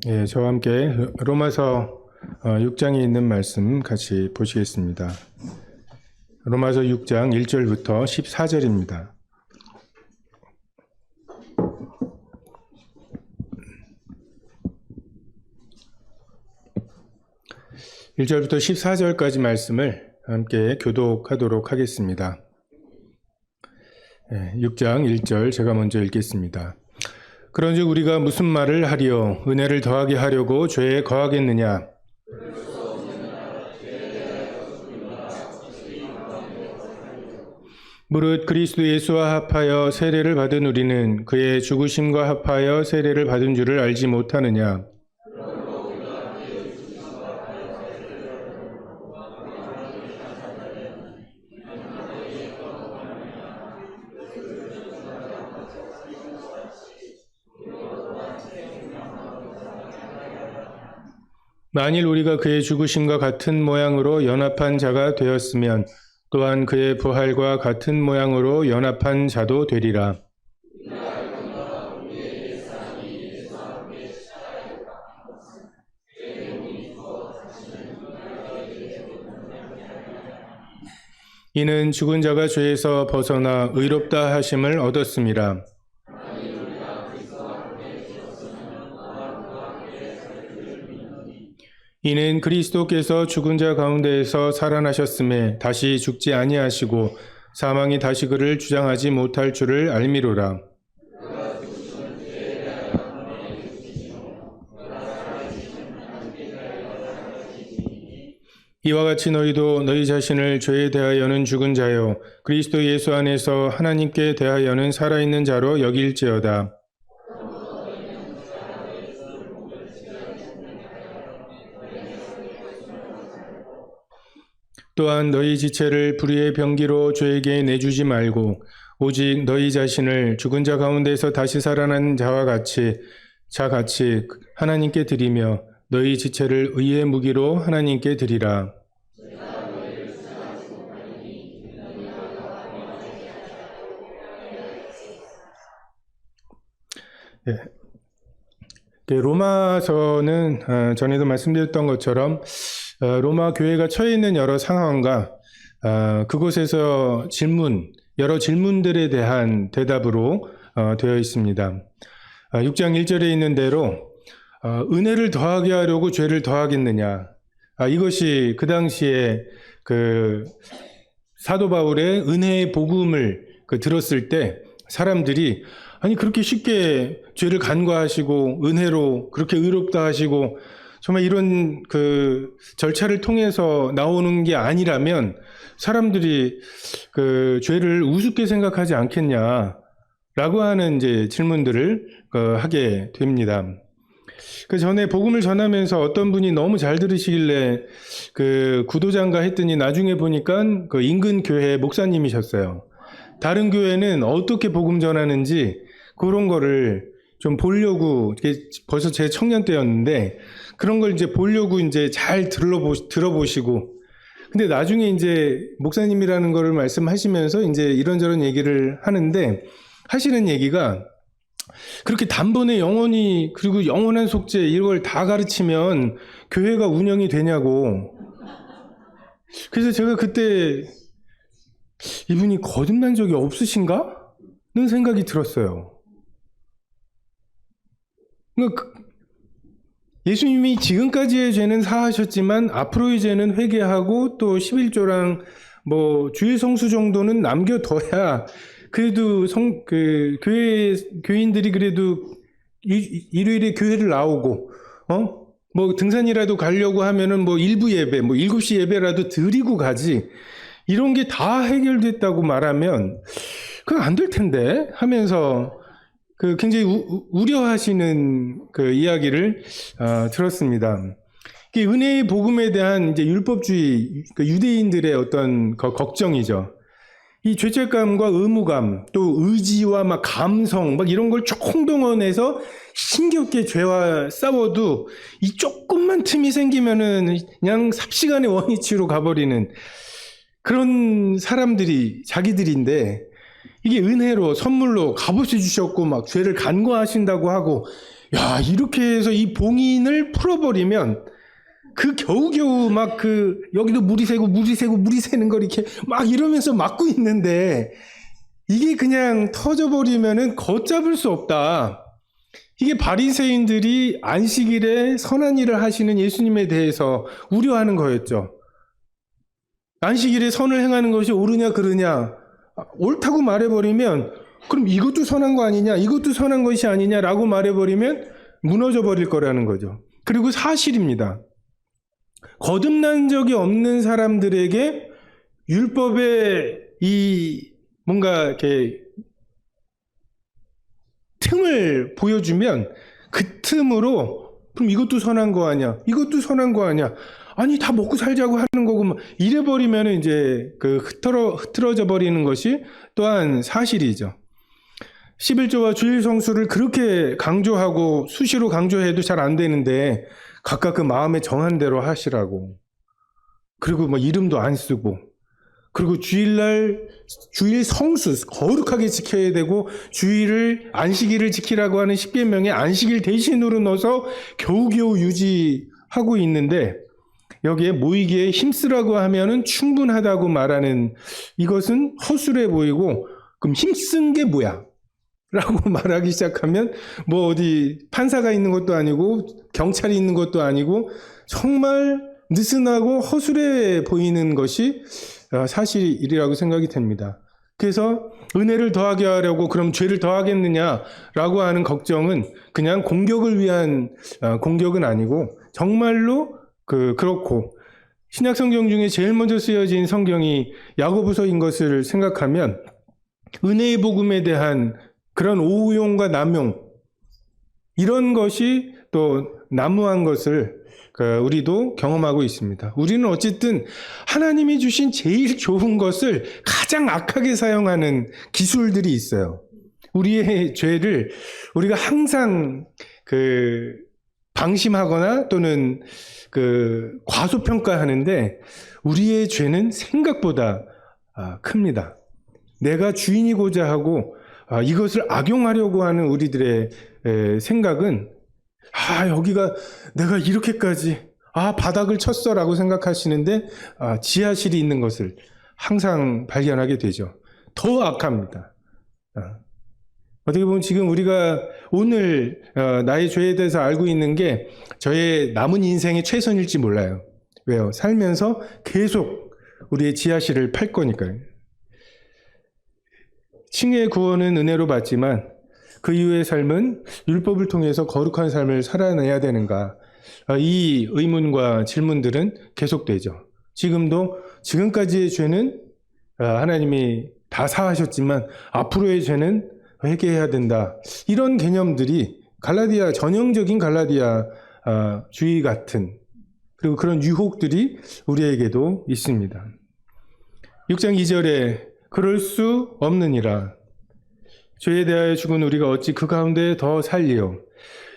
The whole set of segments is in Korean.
예, 저와 함께 로마서 6장에 있는 말씀 같이 보시겠습니다. 로마서 6장 1절부터 14절입니다. (1절부터) 14절까지 함께 교독하도록 하겠습니다. 6장 1절 제가 먼저 읽겠습니다. 그런즉 우리가 무슨 말을 하리요? 은혜를 더하게 하려고 죄에 거하겠느냐? 무릇 그리스도 예수와 합하여 세례를 받은 우리는 그의 죽으심과 합하여 세례를 받은 줄을 알지 못하느냐? 만일 우리가 그의 죽으심과 같은 모양으로 연합한 자가 되었으면 또한 그의 부활과 같은 모양으로 연합한 자도 되리라. 이는 죽은 자가 죄에서 벗어나 의롭다 하심을 얻었음이라. 이는 그리스도께서 죽은 자 가운데에서 살아나셨음에 다시 죽지 아니하시고 사망이 다시 그를 주장하지 못할 줄을 알미로라. 이와 같이 너희도 너희 자신을 죄에 대하여는 죽은 자요 그리스도 예수 안에서 하나님께 대하여는 살아있는 자로 여길지어다. 또한 너희 지체를 불의의 병기로 죄에게 내주지 말고 오직 너희 자신을 죽은 자 가운데서 다시 살아난 자와 같이 하나님께 드리며 너희 지체를 의의 무기로 하나님께 드리라. 로마서는 전에도 말씀드렸던 것처럼 로마 교회가 처해 있는 여러 상황과 그곳에서 여러 질문들에 대한 대답으로 되어 있습니다. 6장 1절에 있는 대로 은혜를 더하게 하려고 죄를 더하겠느냐. 이것이 그 당시에 사도 바울의 은혜의 복음을 들었을 때 사람들이 아니 그렇게 쉽게 죄를 간과하시고 은혜로 그렇게 의롭다 하시고 정말 이런 절차를 통해서 나오는 게 아니라면 사람들이 죄를 우습게 생각하지 않겠냐라고 하는 이제 질문들을 하게 됩니다. 그 전에 복음을 전하면서 어떤 분이 너무 잘 들으시길래 구도자인가 했더니 나중에 보니까 인근 교회 목사님이셨어요. 다른 교회는 어떻게 복음 전하는지 그런 거를 좀 보려고, 벌써 제 청년 때였는데, 그런 걸 이제 보려고 이제 잘 들어보시고, 근데 나중에 이제 목사님이라는 거를 말씀하시면서 이제 이런저런 얘기를 하는데, 하시는 얘기가, 그렇게 단번에 영원히, 그리고 영원한 속죄, 이걸 다 가르치면 교회가 운영이 되냐고. 그래서 제가 그때, 이분이 거듭난 적이 없으신가? 는 생각이 들었어요. 예수님이 지금까지의 죄는 사하셨지만 앞으로의 죄는 회개하고 또 11조랑 주의 성수 정도는 남겨둬야 그래도 교인들이 그래도 일요일에 교회를 나오고 등산이라도 가려고 하면은 일부 예배 7시 예배라도 드리고 가지. 이런 게 다 해결됐다고 말하면 그건 안 될 텐데 하면서 굉장히 우려하시는 이야기를 들었습니다. 은혜의 복음에 대한 이제 율법주의, 유대인들의 어떤 걱정이죠. 이 죄책감과 의무감, 또 의지와 감성, 이런 걸 총동원해서 힘겹게 죄와 싸워도 이 조금만 틈이 생기면은 그냥 삽시간에 원위치로 가버리는 그런 사람들이 자기들인데 이게 은혜로 선물로 값없이 주셨고 죄를 간과하신다고 하고 야, 이렇게 해서 이 봉인을 풀어버리면 그 겨우겨우 막 여기도 물이 새고 물이 새고 물이 새는 걸 이렇게 막 이러면서 막고 있는데 이게 그냥 터져버리면은 걷잡을 수 없다. 이게 바리새인들이 안식일에 선한 일을 하시는 예수님에 대해서 우려하는 거였죠. 안식일에 선을 행하는 것이 옳으냐 그르냐, 옳다고 말해버리면 그럼 이것도 선한 거 아니냐, 이것도 선한 것이 아니냐라고 말해버리면 무너져 버릴 거라는 거죠. 그리고 사실입니다. 거듭난 적이 없는 사람들에게 율법의 이 뭔가 이렇게 틈을 보여주면 그 틈으로 그럼 이것도 선한 거 아니야, 이것도 선한 거 아니야, 아니 다 먹고 살자고 하는 거고 이래버리면 이제 흐트러져 버리는 것이 또한 사실이죠. 11조와 주일 성수를 그렇게 강조하고 수시로 강조해도 잘 안 되는데 각각 그 마음에 정한 대로 하시라고. 그리고 뭐 이름도 안 쓰고, 그리고 주일날 주일 성수 거룩하게 지켜야 되고, 주일을 안식일을 지키라고 하는 십계명에 안식일 대신으로 넣어서 겨우겨우 유지하고 있는데, 여기에 모이기에 힘쓰라고 하면은 충분하다고 말하는 이것은 허술해 보이고, 그럼 힘쓴 게 뭐야? 라고 말하기 시작하면 뭐 어디 판사가 있는 것도 아니고 경찰이 있는 것도 아니고 정말 느슨하고 허술해 보이는 것이 사실이라고 생각이 됩니다. 그래서 은혜를 더하게 하려고 그럼 죄를 더하겠느냐라고 하는 걱정은 그냥 공격을 위한 공격은 아니고 정말로 그렇고 신약 성경 중에 제일 먼저 쓰여진 성경이 야고보서인 것을 생각하면 은혜의 복음에 대한 그런 오용과 남용, 이런 것이 또 난무한 것을 우리도 경험하고 있습니다. 우리는 어쨌든 하나님이 주신 제일 좋은 것을 가장 악하게 사용하는 기술들이 있어요. 우리의 죄를 우리가 항상 방심하거나 또는 과소평가하는데 우리의 죄는 생각보다 큽니다. 내가 주인이고자 하고 이것을 악용하려고 하는 우리들의 생각은 여기가 내가 이렇게까지 바닥을 쳤어라고 생각하시는데 지하실이 있는 것을 항상 발견하게 되죠. 더 악합니다. 어떻게 보면 지금 우리가 오늘 나의 죄에 대해서 알고 있는 게 저의 남은 인생의 최선일지 몰라요. 왜요? 살면서 계속 우리의 지하실을 팔 거니까요. 칭의의 구원은 은혜로 받지만 그 이후의 삶은 율법을 통해서 거룩한 삶을 살아내야 되는가? 이 의문과 질문들은 계속되죠. 지금까지의 죄는 하나님이 다 사하셨지만 앞으로의 죄는 회개해야 된다. 이런 개념들이 전형적인 갈라디아 주의 같은, 그리고 그런 유혹들이 우리에게도 있습니다. 6장 2절에 그럴 수 없느니라. 죄에 대하여 죽은 우리가 어찌 그 가운데 더 살리요.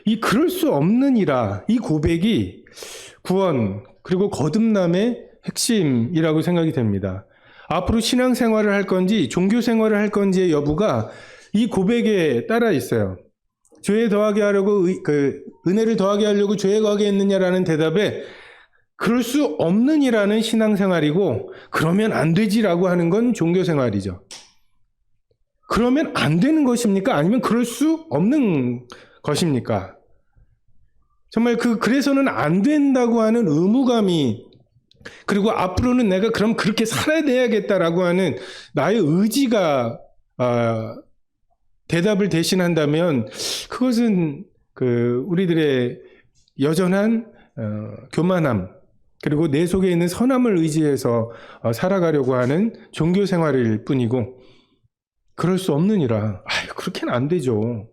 이 그럴 수 없느니라, 이 고백이 구원 그리고 거듭남의 핵심이라고 생각이 됩니다. 앞으로 신앙생활을 할 건지 종교생활을 할 건지의 여부가 이 고백에 따라 있어요. 죄에 더하게 하려고 은혜를 더하게 하려고 죄에 거하게 했느냐라는 대답에 그럴 수 없느니라는 신앙생활이고, 그러면 안 되지라고 하는 건 종교생활이죠. 그러면 안 되는 것입니까? 아니면 그럴 수 없는 것입니까? 정말 그래서는 안 된다고 하는 의무감이, 그리고 앞으로는 내가 그럼 그렇게 살아내야겠다라고 하는 나의 의지가 대답을 대신한다면 그것은 우리들의 여전한 교만함, 그리고 내 속에 있는 선함을 의지해서 살아가려고 하는 종교 생활일 뿐이고, 그럴 수 없느니라. 그렇게는 안 되죠.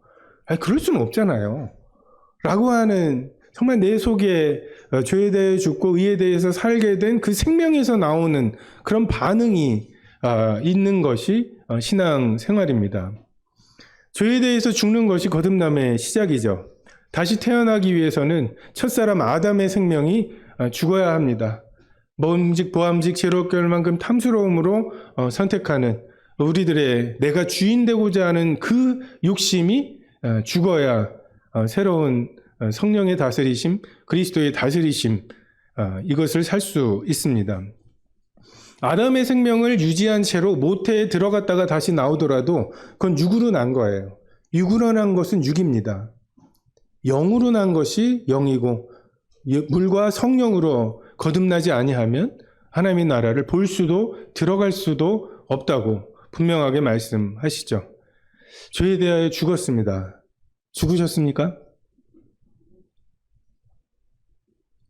그럴 수는 없잖아요. 라고 하는, 정말 내 속에 죄에 대해 죽고 의에 대해서 살게 된 그 생명에서 나오는 그런 반응이 있는 것이 신앙 생활입니다. 죄에 대해서 죽는 것이 거듭남의 시작이죠. 다시 태어나기 위해서는 첫사람 아담의 생명이 죽어야 합니다. 먹음직 보암직 죄롭게 할 만큼 탐스러움으로 선택하는 우리들의 내가 주인 되고자 하는 그 욕심이 죽어야 새로운 성령의 다스리심, 그리스도의 다스리심, 이것을 살 수 있습니다. 아담의 생명을 유지한 채로 모태에 들어갔다가 다시 나오더라도 그건 육으로 난 거예요. 육으로 난 것은 육입니다. 영으로 난 것이 영이고 물과 성령으로 거듭나지 아니하면 하나님의 나라를 볼 수도 들어갈 수도 없다고 분명하게 말씀하시죠. 죄에 대하여 죽었습니다. 죽으셨습니까?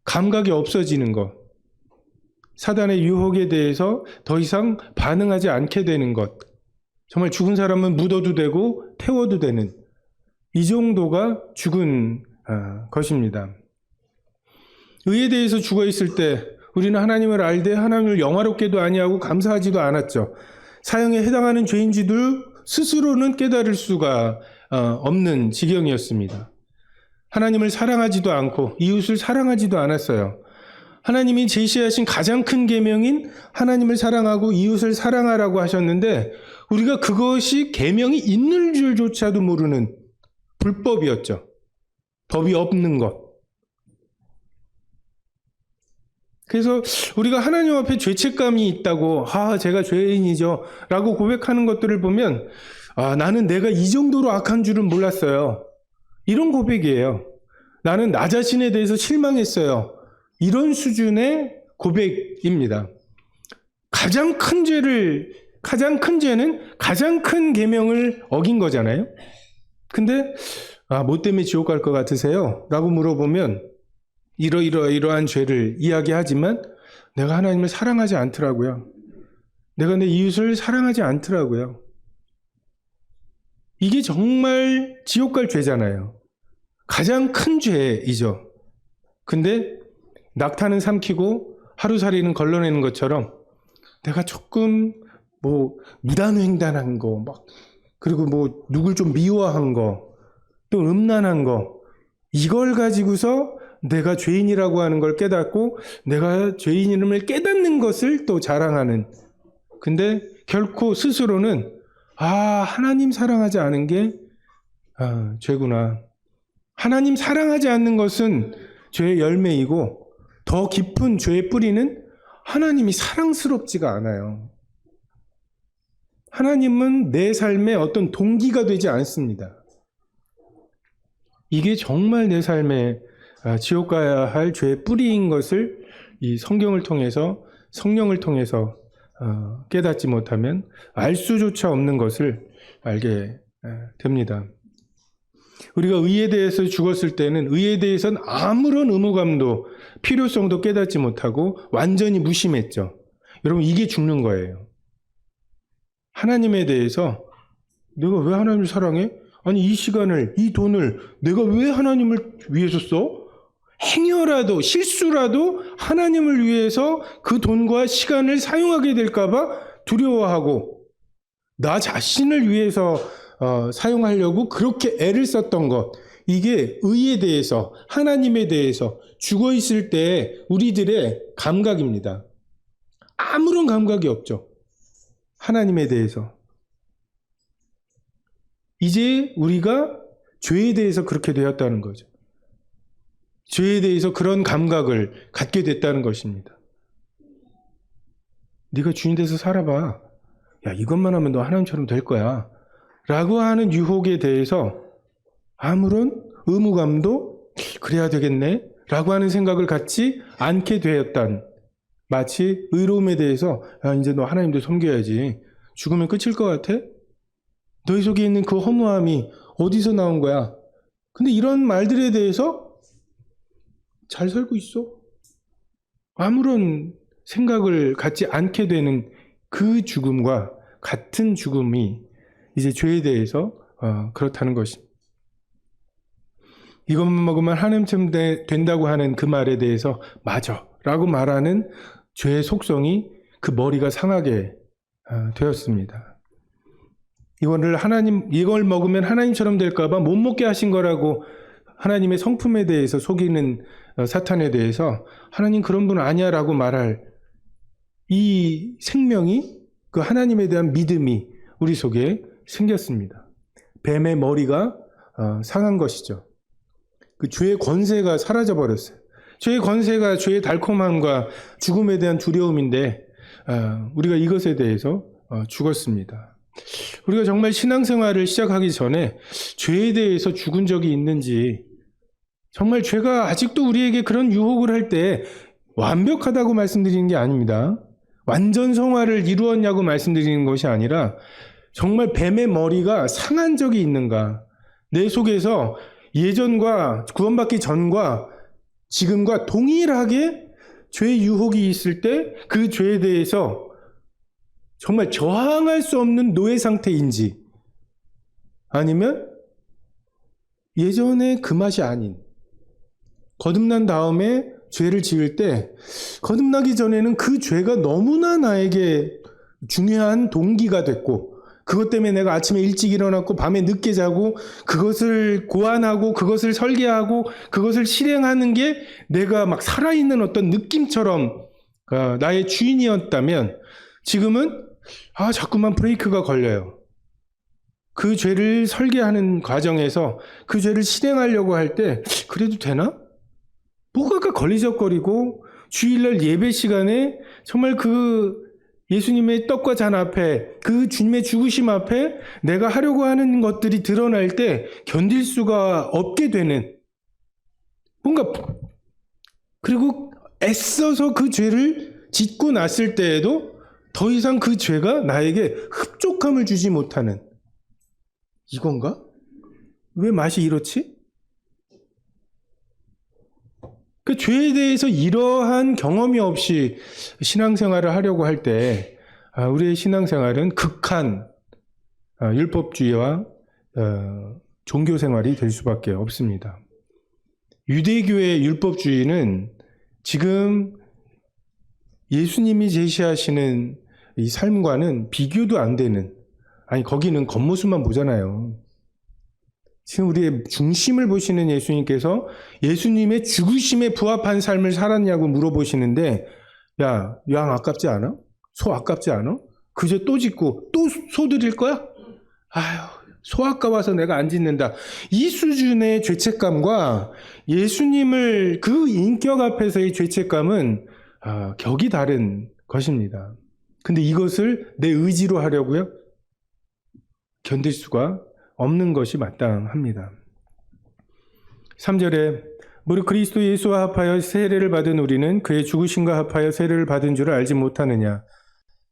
감각이 없어지는 것, 사단의 유혹에 대해서 더 이상 반응하지 않게 되는 것, 정말 죽은 사람은 묻어도 되고 태워도 되는 이 정도가 죽은 것입니다. 의에 대해서 죽어 있을 때 우리는 하나님을 알되 하나님을 영화롭게도 아니하고 감사하지도 않았죠. 사형에 해당하는 죄인지들 스스로는 깨달을 수가 없는 지경이었습니다. 하나님을 사랑하지도 않고 이웃을 사랑하지도 않았어요. 하나님이 제시하신 가장 큰 계명인 하나님을 사랑하고 이웃을 사랑하라고 하셨는데 우리가 그것이 계명이 있는 줄조차도 모르는 불법이었죠. 법이 없는 것. 그래서 우리가 하나님 앞에 죄책감이 있다고 제가 죄인이죠 라고 고백하는 것들을 보면 나는 내가 이 정도로 악한 줄은 몰랐어요. 이런 고백이에요. 나는 나 자신에 대해서 실망했어요. 이런 수준의 고백입니다. 가장 큰 죄는 가장 큰 계명을 어긴 거잖아요. 근데 뭐 때문에 지옥 갈 것 같으세요? 라고 물어보면 이러한 죄를 이야기하지만 내가 하나님을 사랑하지 않더라고요. 내가 내 이웃을 사랑하지 않더라고요. 이게 정말 지옥 갈 죄잖아요. 가장 큰 죄이죠. 근데 낙타는 삼키고 하루살이는 걸러내는 것처럼 내가 조금 무단횡단한 거, 그리고 누굴 좀 미워한 거, 또 음란한 거, 이걸 가지고서 내가 죄인이라고 하는 걸 깨닫고 내가 죄인임을 깨닫는 것을 또 자랑하는. 근데 결코 스스로는 하나님 사랑하지 않은 게 죄구나. 하나님 사랑하지 않는 것은 죄의 열매이고 더 깊은 죄의 뿌리는 하나님이 사랑스럽지가 않아요. 하나님은 내 삶의 어떤 동기가 되지 않습니다. 이게 정말 내 삶에 지옥 가야 할 죄의 뿌리인 것을 이 성경을 통해서 성령을 통해서 깨닫지 못하면 알 수조차 없는 것을 알게 됩니다. 우리가 의에 대해서 죽었을 때는 의에 대해서는 아무런 의무감도 필요성도 깨닫지 못하고 완전히 무심했죠. 여러분 이게 죽는 거예요. 하나님에 대해서 내가 왜 하나님을 사랑해? 아니 이 시간을, 이 돈을 내가 왜 하나님을 위해서 써? 행여라도 실수라도 하나님을 위해서 그 돈과 시간을 사용하게 될까 봐 두려워하고 나 자신을 위해서 사용하려고 그렇게 애를 썼던 것, 이게 의에 대해서 하나님에 대해서 죽어 있을 때 우리들의 감각입니다. 아무런 감각이 없죠. 하나님에 대해서. 이제 우리가 죄에 대해서 그렇게 되었다는 거죠. 죄에 대해서 그런 감각을 갖게 됐다는 것입니다. 네가 주인 돼서 살아봐. 야, 이것만 하면 너 하나님처럼 될 거야. 라고 하는 유혹에 대해서 아무런 의무감도 그래야 되겠네 라고 하는 생각을 갖지 않게 되었단, 마치 의로움에 대해서 이제 너 하나님도 섬겨야지. 죽으면 끝일 것 같아? 너희 속에 있는 그 허무함이 어디서 나온 거야? 근데 이런 말들에 대해서 잘 살고 있어. 아무런 생각을 갖지 않게 되는 그 죽음과 같은 죽음이 이제 죄에 대해서 그렇다는 것입니다. 이것만 먹으면 하나님처럼 된다고 하는 그 말에 대해서 맞아 라고 말하는 죄의 속성이 그 머리가 상하게 되었습니다. 이걸 먹으면 하나님처럼 될까 봐 못 먹게 하신 거라고 하나님의 성품에 대해서 속이는 사탄에 대해서 하나님 그런 분 아니야 라고 말할 이 생명이, 그 하나님에 대한 믿음이 우리 속에 생겼습니다. 뱀의 머리가 상한 것이죠. 그 죄의 권세가 사라져 버렸어요. 죄의 권세가 죄의 달콤함과 죽음에 대한 두려움인데 우리가 이것에 대해서 죽었습니다. 우리가 정말 신앙생활을 시작하기 전에 죄에 대해서 죽은 적이 있는지, 정말 죄가 아직도 우리에게 그런 유혹을 할 때 완벽하다고 말씀드리는 게 아닙니다. 완전 성화를 이루었냐고 말씀드리는 것이 아니라 정말 뱀의 머리가 상한 적이 있는가, 내 속에서 예전과 구원받기 전과 지금과 동일하게 죄의 유혹이 있을 때 그 죄에 대해서 정말 저항할 수 없는 노예 상태인지, 아니면 예전에 그 맛이 아닌, 거듭난 다음에 죄를 지을 때 거듭나기 전에는 그 죄가 너무나 나에게 중요한 동기가 됐고, 그것 때문에 내가 아침에 일찍 일어났고 밤에 늦게 자고 그것을 고안하고 그것을 설계하고 그것을 실행하는 게 내가 막 살아있는 어떤 느낌처럼 나의 주인이었다면, 지금은 자꾸만 브레이크가 걸려요. 그 죄를 설계하는 과정에서 그 죄를 실행하려고 할 때 그래도 되나? 뭐가 걸리적거리고, 주일날 예배 시간에 정말 그 예수님의 떡과 잔 앞에, 그 주님의 죽으심 앞에 내가 하려고 하는 것들이 드러날 때 견딜 수가 없게 되는, 뭔가, 그리고 애써서 그 죄를 짓고 났을 때에도 더 이상 그 죄가 나에게 흡족함을 주지 못하는, 이건가? 왜 맛이 이렇지? 그 죄에 대해서 이러한 경험이 없이 신앙생활을 하려고 할 때 우리의 신앙생활은 극한 율법주의와 종교생활이 될 수밖에 없습니다. 유대교의 율법주의는 지금 예수님이 제시하시는 이 삶과는 비교도 안 되는, 거기는 겉모습만 보잖아요. 지금 우리의 중심을 보시는 예수님께서 예수님의 죽으심에 부합한 삶을 살았냐고 물어보시는데, 야, 양 아깝지 않아? 소 아깝지 않아? 그제 또 짓고 또 소 드릴 거야? 소 아까워서 내가 안 짓는다. 이 수준의 죄책감과 예수님을 그 인격 앞에서의 죄책감은 격이 다른 것입니다. 근데 이것을 내 의지로 하려고요? 견딜 수가 없는 것이 마땅합니다. 3절에 무릇 그리스도 예수와 합하여 세례를 받은 우리는 그의 죽으심과 합하여 세례를 받은 줄을 알지 못하느냐.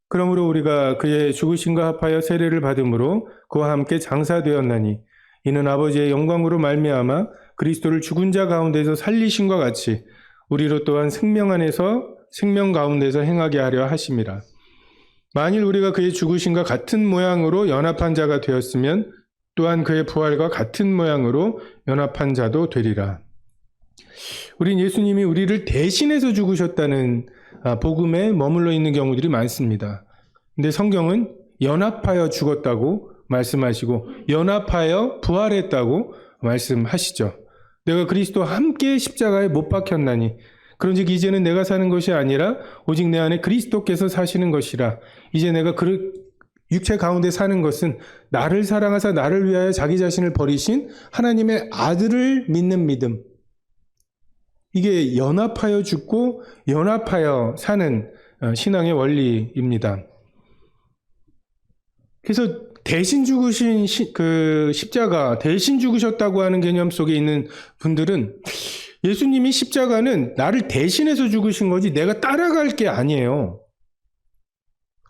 그러므로 우리가 그의 죽으심과 합하여 세례를 받음으로 그와 함께 장사되었나니 이는 아버지의 영광으로 말미암아 그리스도를 죽은 자 가운데서 살리심과 같이 우리로 또한 생명 안에서 생명 가운데서 행하게 하려 하심이라. 만일 우리가 그의 죽으심과 같은 모양으로 연합한 자가 되었으면 또한 그의 부활과 같은 모양으로 연합한 자도 되리라. 우린 예수님이 우리를 대신해서 죽으셨다는 복음에 머물러 있는 경우들이 많습니다. 근데 성경은 연합하여 죽었다고 말씀하시고 연합하여 부활했다고 말씀하시죠. 내가 그리스도와 함께 십자가에 못 박혔나니 그런즉 이제는 내가 사는 것이 아니라 오직 내 안에 그리스도께서 사시는 것이라. 이제 내가 육체 가운데 사는 것은 나를 사랑하사 나를 위하여 자기 자신을 버리신 하나님의 아들을 믿는 믿음. 이게 연합하여 죽고 연합하여 사는 신앙의 원리입니다. 그래서 대신 죽으신 그 십자가, 대신 죽으셨다고 하는 개념 속에 있는 분들은 예수님이 십자가는 나를 대신해서 죽으신 거지 내가 따라갈 게 아니에요.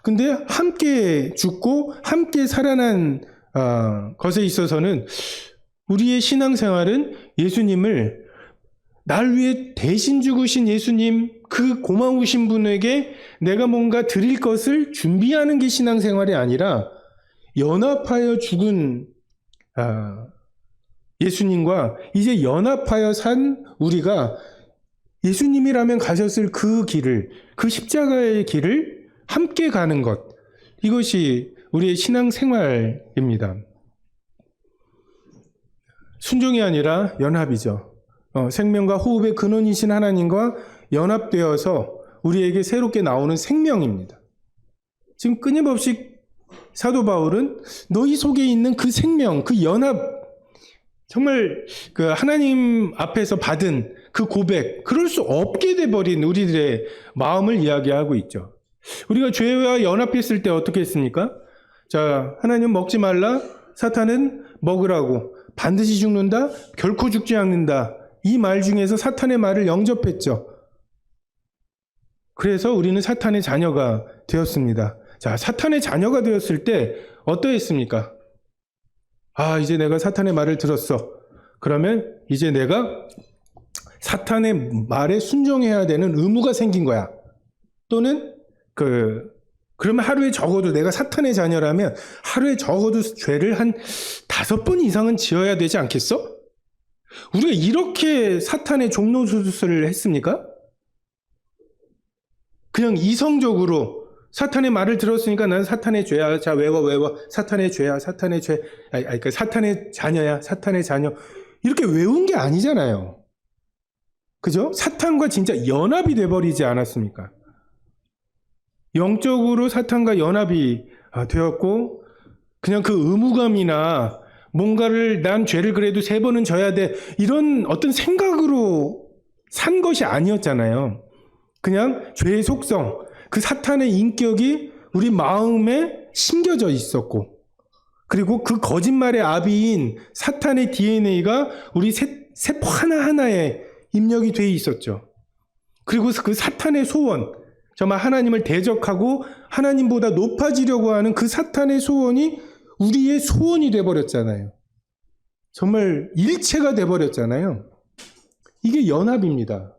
근데 함께 죽고 함께 살아난 것에 있어서는 우리의 신앙생활은 예수님을, 날 위해 대신 죽으신 예수님, 그 고마우신 분에게 내가 뭔가 드릴 것을 준비하는 게 신앙생활이 아니라 연합하여 죽은 예수님과 이제 연합하여 산 우리가 예수님이라면 가셨을 그 길을, 그 십자가의 길을 함께 가는 것, 이것이 우리의 신앙생활입니다. 순종이 아니라 연합이죠. 생명과 호흡의 근원이신 하나님과 연합되어서 우리에게 새롭게 나오는 생명입니다. 지금 끊임없이 사도 바울은 너희 속에 있는 그 생명, 그 연합, 정말 그 하나님 앞에서 받은 그 고백, 그럴 수 없게 돼버린 우리들의 마음을 이야기하고 있죠. 우리가 죄와 연합했을 때 어떻게 했습니까? 자, 하나님 먹지 말라, 사탄은 먹으라고, 반드시 죽는다, 결코 죽지 않는다. 이 말 중에서 사탄의 말을 영접했죠. 그래서 우리는 사탄의 자녀가 되었습니다. 자, 사탄의 자녀가 되었을 때 어떠했습니까? 아, 이제 내가 사탄의 말을 들었어. 그러면 이제 내가 사탄의 말에 순종해야 되는 의무가 생긴 거야. 또는 그러면 하루에 적어도 내가 사탄의 자녀라면 하루에 적어도 죄를 한 5번 이상은 지어야 되지 않겠어? 우리가 이렇게 사탄의 종로 수술을 했습니까? 그냥 이성적으로 사탄의 말을 들었으니까 난 사탄의 죄야. 자, 외워. 사탄의 죄야. 사탄의 죄. 그러니까 사탄의 자녀야. 사탄의 자녀. 이렇게 외운 게 아니잖아요. 그죠? 사탄과 진짜 연합이 돼버리지 않았습니까? 영적으로 사탄과 연합이 되었고, 그냥 그 의무감이나 뭔가를 난 죄를 그래도 3번은 져야 돼. 이런 어떤 생각으로 산 것이 아니었잖아요. 그냥 죄의 속성, 그 사탄의 인격이 우리 마음에 심겨져 있었고, 그리고 그 거짓말의 아비인 사탄의 DNA가 우리 세포 하나하나에 입력이 돼 있었죠. 그리고 그 사탄의 소원, 정말 하나님을 대적하고 하나님보다 높아지려고 하는 그 사탄의 소원이 우리의 소원이 돼버렸잖아요. 정말 일체가 돼버렸잖아요. 이게 연합입니다.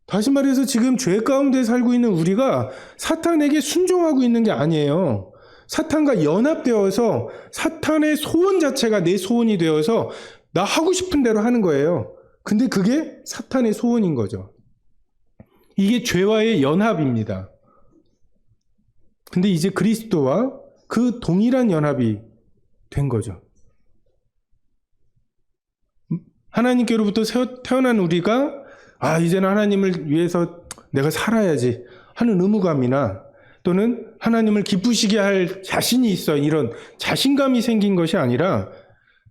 다시 말해서 지금 죄 가운데 살고 있는 우리가 사탄에게 순종하고 있는 게 아니에요. 사탄과 연합되어서 사탄의 소원 자체가 내 소원이 되어서 나 하고 싶은 대로 하는 거예요. 근데 그게 사탄의 소원인 거죠. 이게 죄와의 연합입니다. 근데 이제 그리스도와 그 동일한 연합이 된 거죠. 하나님께로부터 태어난 우리가 이제는 하나님을 위해서 내가 살아야지 하는 의무감이나 또는 하나님을 기쁘시게 할 자신이 있어, 이런 자신감이 생긴 것이 아니라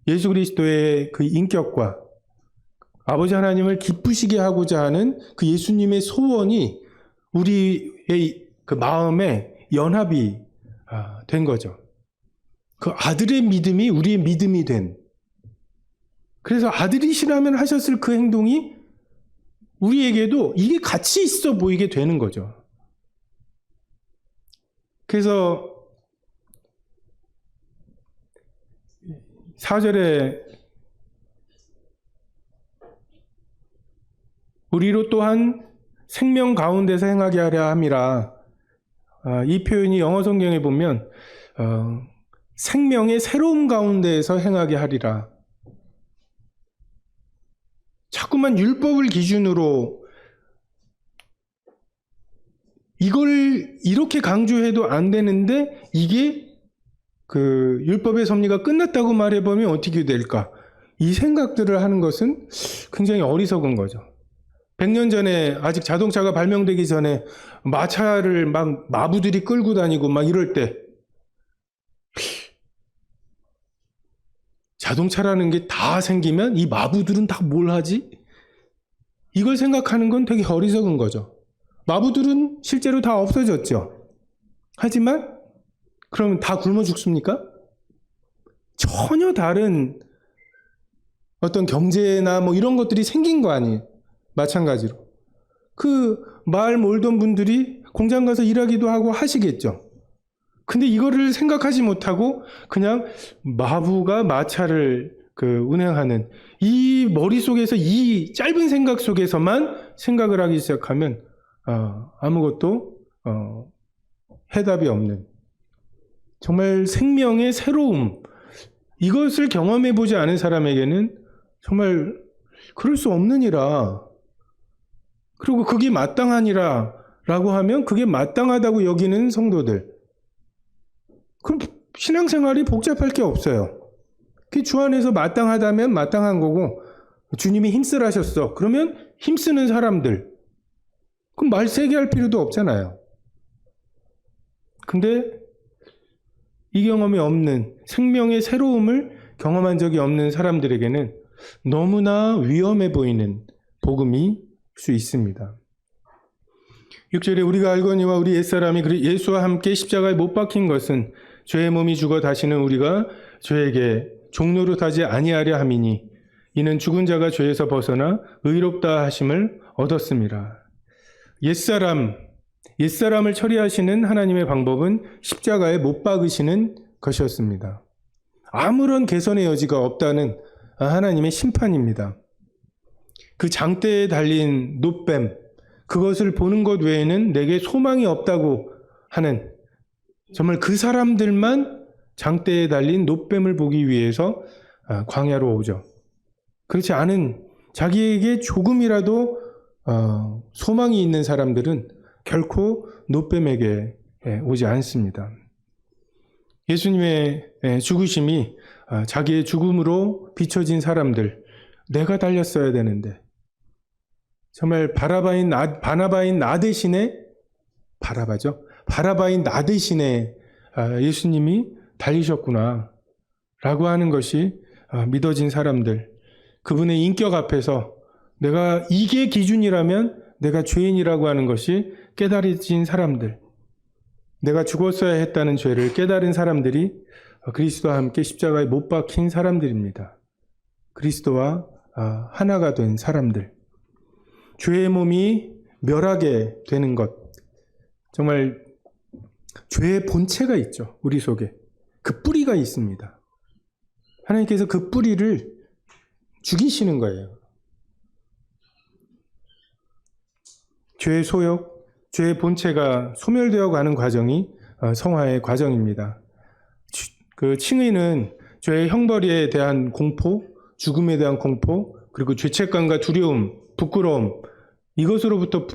예수 그리스도의 그 인격과 아버지 하나님을 기쁘시게 하고자 하는 그 예수님의 소원이 우리의 그 마음에 연합이 된 거죠. 그 아들의 믿음이 우리의 믿음이 된. 그래서 아들이시라면 하셨을 그 행동이 우리에게도 이게 가치 있어 보이게 되는 거죠. 그래서 4절에 우리로 또한 생명 가운데서 행하게 하려 함이라. 이 표현이 영어 성경에 보면 생명의 새로움 가운데에서 행하게 하리라. 자꾸만 율법을 기준으로 이걸 이렇게 강조해도 안 되는데 이게 그 율법의 섭리가 끝났다고 말해보면 어떻게 될까? 이 생각들을 하는 것은 굉장히 어리석은 거죠. 100년 전에 아직 자동차가 발명되기 전에 마차를 막 마부들이 끌고 다니고 막 이럴 때 자동차라는 게 다 생기면 이 마부들은 다 뭘 하지? 이걸 생각하는 건 되게 어리석은 거죠. 마부들은 실제로 다 없어졌죠. 하지만 그러면 다 굶어 죽습니까? 전혀 다른 어떤 경제나 뭐 이런 것들이 생긴 거 아니에요. 마찬가지로. 그 마을 몰던 분들이 공장 가서 일하기도 하고 하시겠죠. 근데 이거를 생각하지 못하고 그냥 마부가 마차를 운행하는 이 머릿속에서 이 짧은 생각 속에서만 생각을 하기 시작하면 아무것도 해답이 없는, 정말 생명의 새로움, 이것을 경험해 보지 않은 사람에게는 정말 그럴 수 없느니라. 그리고 그게 마땅하니라 라고 하면 그게 마땅하다고 여기는 성도들, 그럼 신앙생활이 복잡할 게 없어요. 그 주 안에서 마땅하다면 마땅한 거고, 주님이 힘쓰라셨어 그러면 힘쓰는 사람들, 그럼 말 세게 할 필요도 없잖아요. 근데 이 경험이 없는, 생명의 새로움을 경험한 적이 없는 사람들에게는 너무나 위험해 보이는 복음일 수 있습니다. 6절에 우리가 알거니와 우리 옛사람이 예수와 함께 십자가에 못 박힌 것은 죄의 몸이 죽어 다시는 우리가 죄에게 종노릇하지 아니하려 함이니 이는 죽은 자가 죄에서 벗어나 의롭다 하심을 얻었습니다. 옛사람을 처리하시는 하나님의 방법은 십자가에 못 박으시는 것이었습니다. 아무런 개선의 여지가 없다는 하나님의 심판입니다. 그 장대에 달린 놋뱀, 그것을 보는 것 외에는 내게 소망이 없다고 하는, 정말 그 사람들만 장대에 달린 놋뱀을 보기 위해서 광야로 오죠. 그렇지 않은, 자기에게 조금이라도 소망이 있는 사람들은 결코 놋뱀에게 오지 않습니다. 예수님의 죽으심이 자기의 죽음으로 비춰진 사람들, 내가 달렸어야 되는데, 정말 바나바인 나 대신에, 바라바인 나 대신에 예수님이 달리셨구나 라고 하는 것이 믿어진 사람들, 그분의 인격 앞에서 내가 이게 기준이라면 내가 죄인이라고 하는 것이 깨달아진 사람들, 내가 죽었어야 했다는 죄를 깨달은 사람들이 그리스도와 함께 십자가에 못 박힌 사람들입니다. 그리스도와 하나가 된 사람들. 죄의 몸이 멸하게 되는 것, 정말 죄의 본체가 있죠. 우리 속에 그 뿌리가 있습니다. 하나님께서 그 뿌리를 죽이시는 거예요. 죄의 소욕, 죄의 본체가 소멸되어 가는 과정이 성화의 과정입니다. 그 칭의는 죄의 형벌에 대한 공포, 죽음에 대한 공포, 그리고 죄책감과 두려움, 부끄러움, 이것으로부터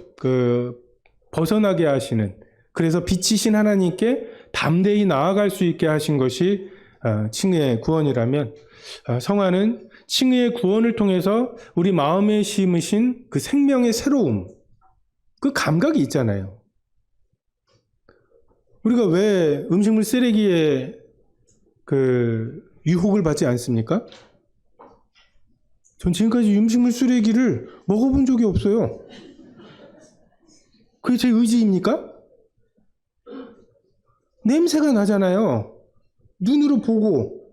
벗어나게 하시는, 그래서 빛이신 하나님께 담대히 나아갈 수 있게 하신 것이 칭의의 구원이라면, 성화는 칭의의 구원을 통해서 우리 마음에 심으신 그 생명의 새로움, 그 감각이 있잖아요. 우리가 왜 음식물 쓰레기에 유혹을 받지 않습니까? 전 지금까지 음식물 쓰레기를 먹어본 적이 없어요. 그게 제 의지입니까? 냄새가 나잖아요. 눈으로 보고.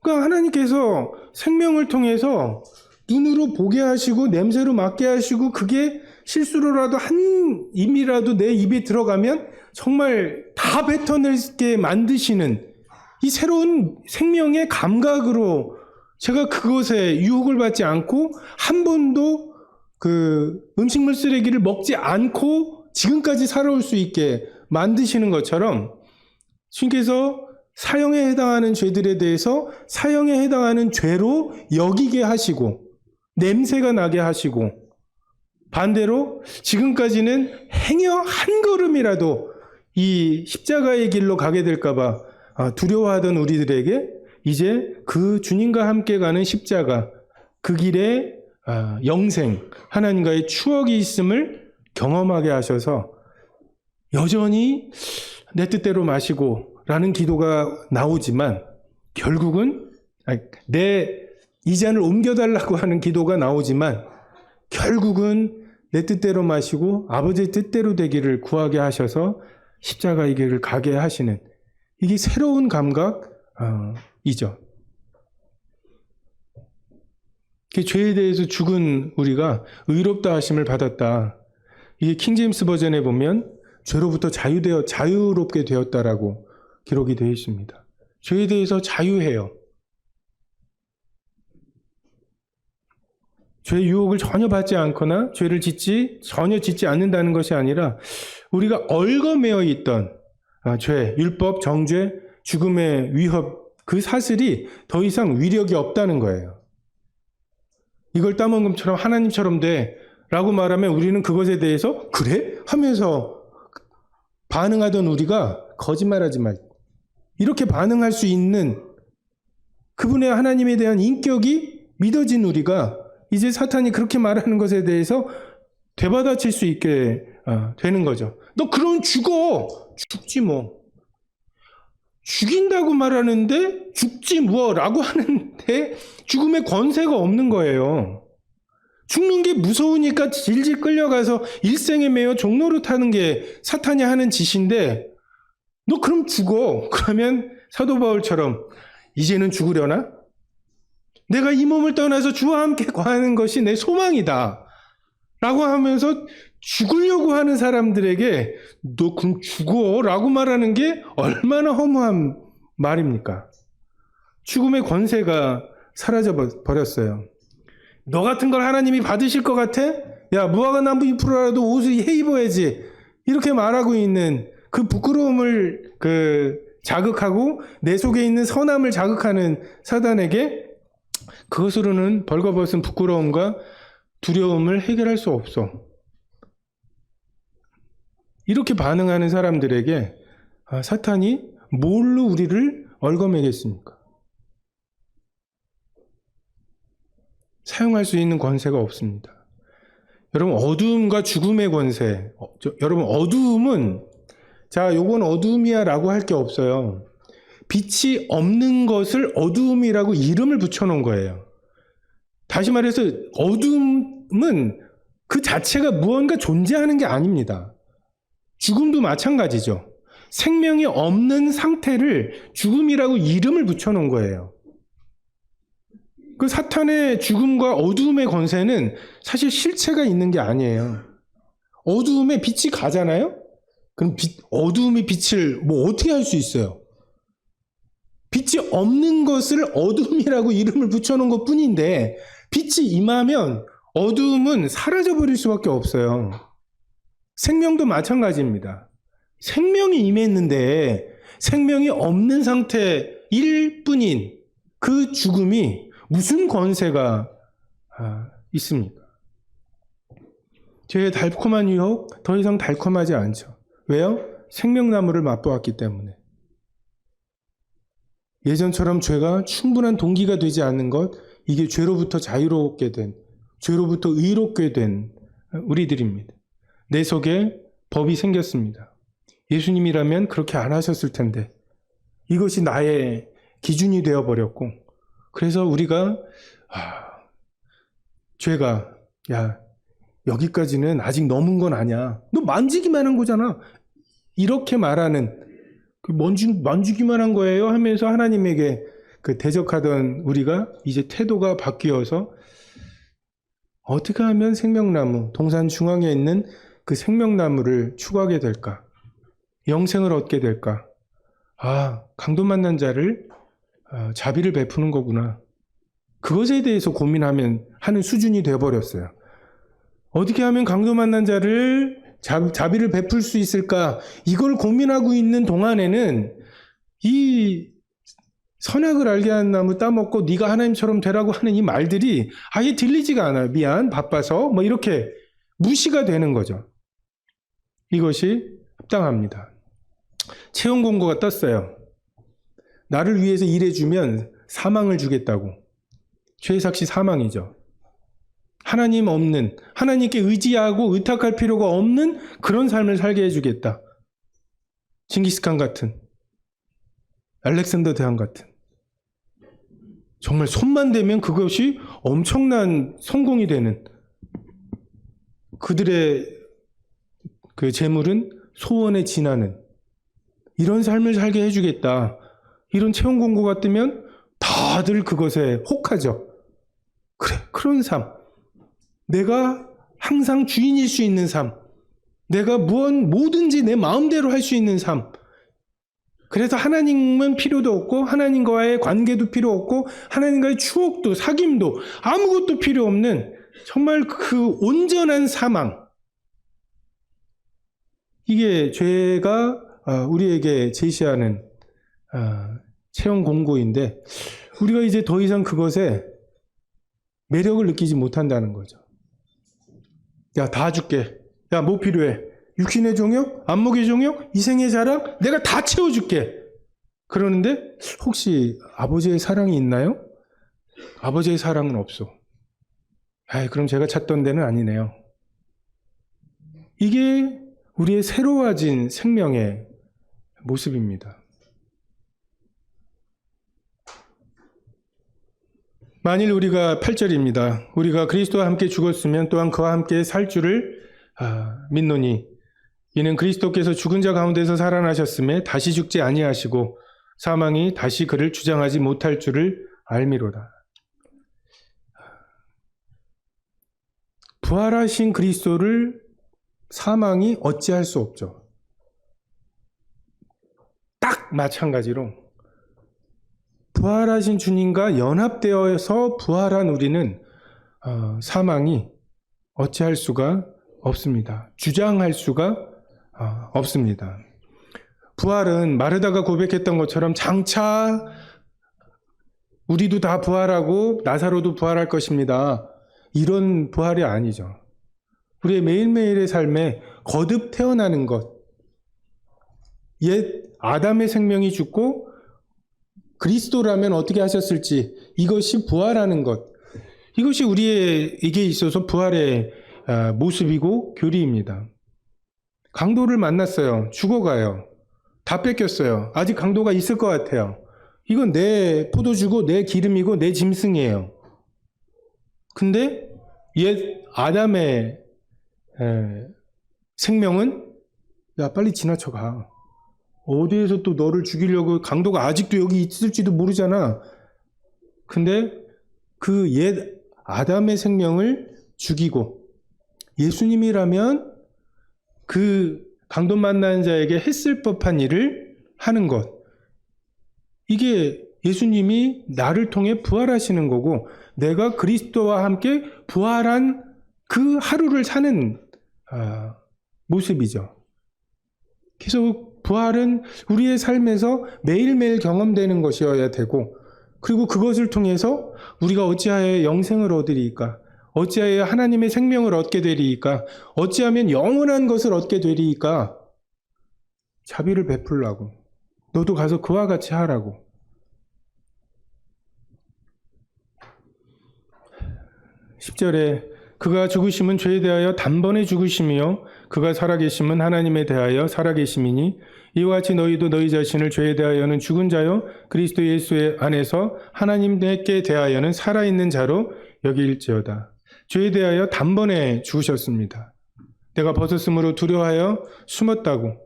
그러니까 하나님께서 생명을 통해서 눈으로 보게 하시고 냄새로 맡게 하시고, 그게 실수로라도 한 입이라도 내 입에 들어가면 정말 다 뱉어내게 만드시는 이 새로운 생명의 감각으로 제가 그것에 유혹을 받지 않고 한 번도 그 음식물 쓰레기를 먹지 않고 지금까지 살아올 수 있게 만드시는 것처럼, 주님께서 사형에 해당하는 죄들에 대해서 사형에 해당하는 죄로 여기게 하시고 냄새가 나게 하시고, 반대로 지금까지는 행여 한 걸음이라도 이 십자가의 길로 가게 될까봐 두려워하던 우리들에게 이제 그 주님과 함께 가는 십자가, 그 길에 영생, 하나님과의 추억이 있음을 경험하게 하셔서 여전히 내 뜻대로 마시고 라는 기도가 나오지만, 결국은 이 잔을 옮겨달라고 하는 기도가 나오지만, 결국은 내 뜻대로 마시고 아버지의 뜻대로 되기를 구하게 하셔서 십자가의 길을 가게 하시는, 이게 새로운 감각이죠. 죄에 대해서 죽은 우리가 의롭다 하심을 받았다. 이게 킹제임스 버전에 보면 죄로부터 자유롭게 되었다라고 기록이 되어 있습니다. 죄에 대해서 자유해요. 죄의 유혹을 전혀 받지 않거나 죄를 전혀 짓지 않는다는 것이 아니라, 우리가 얽어매어 있던 죄, 율법, 정죄, 죽음의 위협, 그 사슬이 더 이상 위력이 없다는 거예요. 이걸 따먹은 것처럼 하나님처럼 돼 라고 말하면 우리는 그것에 대해서 그래? 하면서 반응하던 우리가 거짓말하지 말, 이렇게 반응할 수 있는 그분의 하나님에 대한 인격이 믿어진 우리가 이제 사탄이 그렇게 말하는 것에 대해서 되받아칠 수 있게 되는 거죠. 너 그럼 죽어! 죽지 뭐. 죽인다고 말하는데 죽지 뭐라고 하는데 죽음의 권세가 없는 거예요. 죽는 게 무서우니까 질질 끌려가서 일생에 매여 종로를 타는 게 사탄이 하는 짓인데 너 그럼 죽어. 그러면 사도 바울처럼 이제는 죽으려나? 내가 이 몸을 떠나서 주와 함께 거하는 것이 내 소망이다. 라고 하면서 죽으려고 하는 사람들에게 너 그럼 죽어 라고 말하는 게 얼마나 허무한 말입니까? 죽음의 권세가 사라져 버렸어요. 너 같은 걸 하나님이 받으실 것 같아? 야, 무화과 나무 잎으로라도 옷을 해 입어야지. 이렇게 말하고 있는 그 부끄러움을 자극하고 내 속에 있는 선함을 자극하는 사단에게 그것으로는 벌거벗은 부끄러움과 두려움을 해결할 수 없어. 이렇게 반응하는 사람들에게 사탄이 뭘로 우리를 얽어매겠습니까? 사용할 수 있는 권세가 없습니다. 여러분, 어두움과 죽음의 권세. 여러분, 어두움은 요건 어두움이야 라고 할 게 없어요. 빛이 없는 것을 어두움이라고 이름을 붙여놓은 거예요. 다시 말해서 어두움은 그 자체가 무언가 존재하는 게 아닙니다. 죽음도 마찬가지죠. 생명이 없는 상태를 죽음이라고 이름을 붙여놓은 거예요. 그 사탄의 죽음과 어두움의 권세는 사실 실체가 있는 게 아니에요. 어두움에 빛이 가잖아요? 그럼 어두움이 빛을 어떻게 할 수 있어요? 빛이 없는 것을 어둠이라고 이름을 붙여놓은 것 뿐인데 빛이 임하면 어두움은 사라져버릴 수밖에 없어요. 생명도 마찬가지입니다. 생명이 임했는데 생명이 없는 상태일 뿐인 그 죽음이 무슨 권세가 있습니까? 죄의 달콤한 유혹 더 이상 달콤하지 않죠. 왜요? 생명나무를 맛보았기 때문에. 예전처럼 죄가 충분한 동기가 되지 않는 것, 이게 죄로부터 자유롭게 된, 죄로부터 의롭게 된 우리들입니다. 내 속에 법이 생겼습니다. 예수님이라면 그렇게 안 하셨을 텐데 이것이 나의 기준이 되어버렸고, 그래서 우리가 죄가 여기까지는 아직 넘은 건 아니야. 너 만지기만 한 거잖아. 이렇게 말하는, 만지기만 한 거예요 하면서 하나님에게 대적하던 우리가 이제 태도가 바뀌어서 어떻게 하면 생명나무, 동산 중앙에 있는 그 생명나무를 추구하게 될까? 영생을 얻게 될까? 강도 만난 자를 자비를 베푸는 거구나. 그것에 대해서 고민하는 수준이 되어버렸어요. 어떻게 하면 강도 만난 자를 자비를 베풀 수 있을까? 이걸 고민하고 있는 동안에는 이 선악을 알게 하는 나무 따먹고 네가 하나님처럼 되라고 하는 이 말들이 아예 들리지가 않아요. 미안, 바빠서 이렇게 무시가 되는 거죠. 이것이 합당합니다. 채용 공고가 떴어요. 나를 위해서 일해주면 사망을 주겠다고. 죄삭시 사망이죠. 하나님 없는, 하나님께 의지하고 의탁할 필요가 없는 그런 삶을 살게 해주겠다. 징기스칸 같은, 알렉산더 대왕 같은. 정말 손만 대면 그것이 엄청난 성공이 되는, 그들의 그 재물은 소원에 지나는 이런 삶을 살게 해주겠다. 이런 채용 공고가 뜨면 다들 그것에 혹하죠. 그래, 그런 삶. 내가 항상 주인일 수 있는 삶. 내가 뭐든지 내 마음대로 할 수 있는 삶. 그래서 하나님은 필요도 없고 하나님과의 관계도 필요 없고 하나님과의 추억도 사귐도 아무것도 필요 없는 정말 그 온전한 사망. 이게 죄가 우리에게 제시하는 채용 공고인데 우리가 이제 더 이상 그것에 매력을 느끼지 못한다는 거죠. 야, 다 줄게. 야, 뭐 필요해? 육신의 종욕? 안목의 종욕? 이생의 자랑? 내가 다 채워줄게. 그러는데 혹시 아버지의 사랑이 있나요? 아버지의 사랑은 없어. 그럼 제가 찾던 데는 아니네요. 이게 우리의 새로워진 생명의 모습입니다. 만일 우리가 8절입니다. 우리가 그리스도와 함께 죽었으면 또한 그와 함께 살 줄을 믿노니 이는 그리스도께서 죽은 자 가운데서 살아나셨음에 다시 죽지 아니하시고 사망이 다시 그를 주장하지 못할 줄을 알미로다. 부활하신 그리스도를 사망이 어찌할 수 없죠. 딱 마찬가지로 부활하신 주님과 연합되어서 부활한 우리는 사망이 어찌할 수가 없습니다. 주장할 수가 없습니다. 부활은 마르다가 고백했던 것처럼 장차 우리도 다 부활하고 나사로도 부활할 것입니다. 이런 부활이 아니죠. 우리의 매일매일의 삶에 거듭 태어나는 것, 옛 아담의 생명이 죽고 그리스도라면 어떻게 하셨을지 이것이 부활하는 것, 이것이 우리에게 있어서 부활의 모습이고 교리입니다. 강도를 만났어요. 죽어가요. 다 뺏겼어요. 아직 강도가 있을 것 같아요. 이건 내 포도주고 내 기름이고 내 짐승이에요. 근데 옛 아담의 생명은 야 빨리 지나쳐가. 어디에서 또 너를 죽이려고 강도가 아직도 여기 있을지도 모르잖아. 근데 그 옛 아담의 생명을 죽이고 예수님이라면 그 강도 만난 자에게 했을 법한 일을 하는 것. 이게 예수님이 나를 통해 부활하시는 거고 내가 그리스도와 함께 부활한 그 하루를 사는 모습이죠. 그래서 부활은 우리의 삶에서 매일매일 경험되는 것이어야 되고 그리고 그것을 통해서 우리가 어찌하여 영생을 얻으리이까? 어찌하여 하나님의 생명을 얻게 되리이까? 어찌하면 영원한 것을 얻게 되리이까? 자비를 베풀라고. 너도 가서 그와 같이 하라고. 10절에 그가 죽으심은 죄에 대하여 단번에 죽으심이요 그가 살아계심은 하나님에 대하여 살아계심이니 이와 같이 너희도 너희 자신을 죄에 대하여는 죽은 자요 그리스도 예수의 안에서 하나님께 대하여는 살아있는 자로 여길지어다. 죄에 대하여 단번에 죽으셨습니다. 내가 벗었으므로 두려워하여 숨었다고.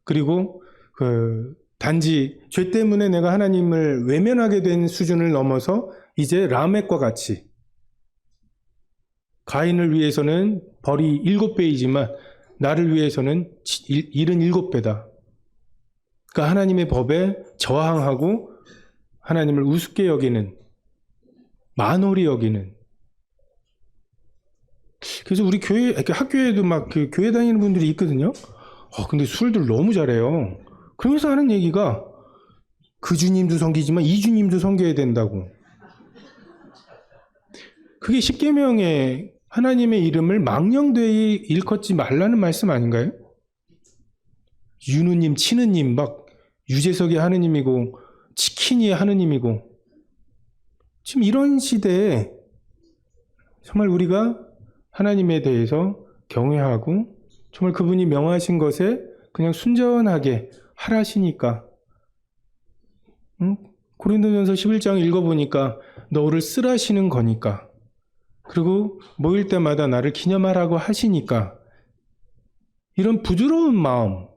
그리고 단지 죄 때문에 내가 하나님을 외면하게 된 수준을 넘어서 이제 라멕과 같이 가인을 위해서는 벌이 7배이지만 나를 위해서는 77배다. 그러니까 하나님의 법에 저항하고 하나님을 우습게 여기는, 만홀히 여기는. 그래서 우리 교회, 학교에도 막 그 교회 다니는 분들이 있거든요. 근데 술들 너무 잘해요. 그러면서 하는 얘기가 그 주님도 섬기지만 이 주님도 섬겨야 된다고. 그게 십계명에 하나님의 이름을 망령되이 일컫지 말라는 말씀 아닌가요? 윤우님, 친우님, 막 유재석이 하느님이고 치킨이 하느님이고 지금 이런 시대에 정말 우리가 하나님에 대해서 경외하고 정말 그분이 명하신 것에 그냥 순전하게 하라시니까 고린도전서 11장 읽어보니까 너를 쓰라시는 거니까 그리고 모일 때마다 나를 기념하라고 하시니까 이런 부드러운 마음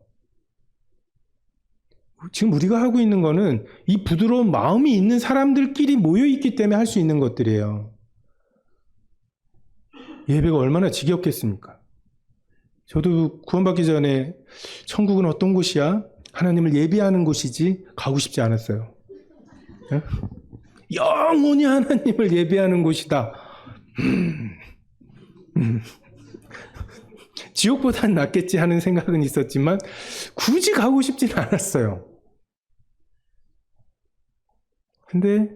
지금 우리가 하고 있는 거는 이 부드러운 마음이 있는 사람들끼리 모여있기 때문에 할 수 있는 것들이에요. 예배가 얼마나 지겹겠습니까? 저도 구원받기 전에 천국은 어떤 곳이야? 하나님을 예배하는 곳이지 가고 싶지 않았어요. 네? 영원히 하나님을 예배하는 곳이다. 지옥보단 낫겠지 하는 생각은 있었지만 굳이 가고 싶지는 않았어요. 근데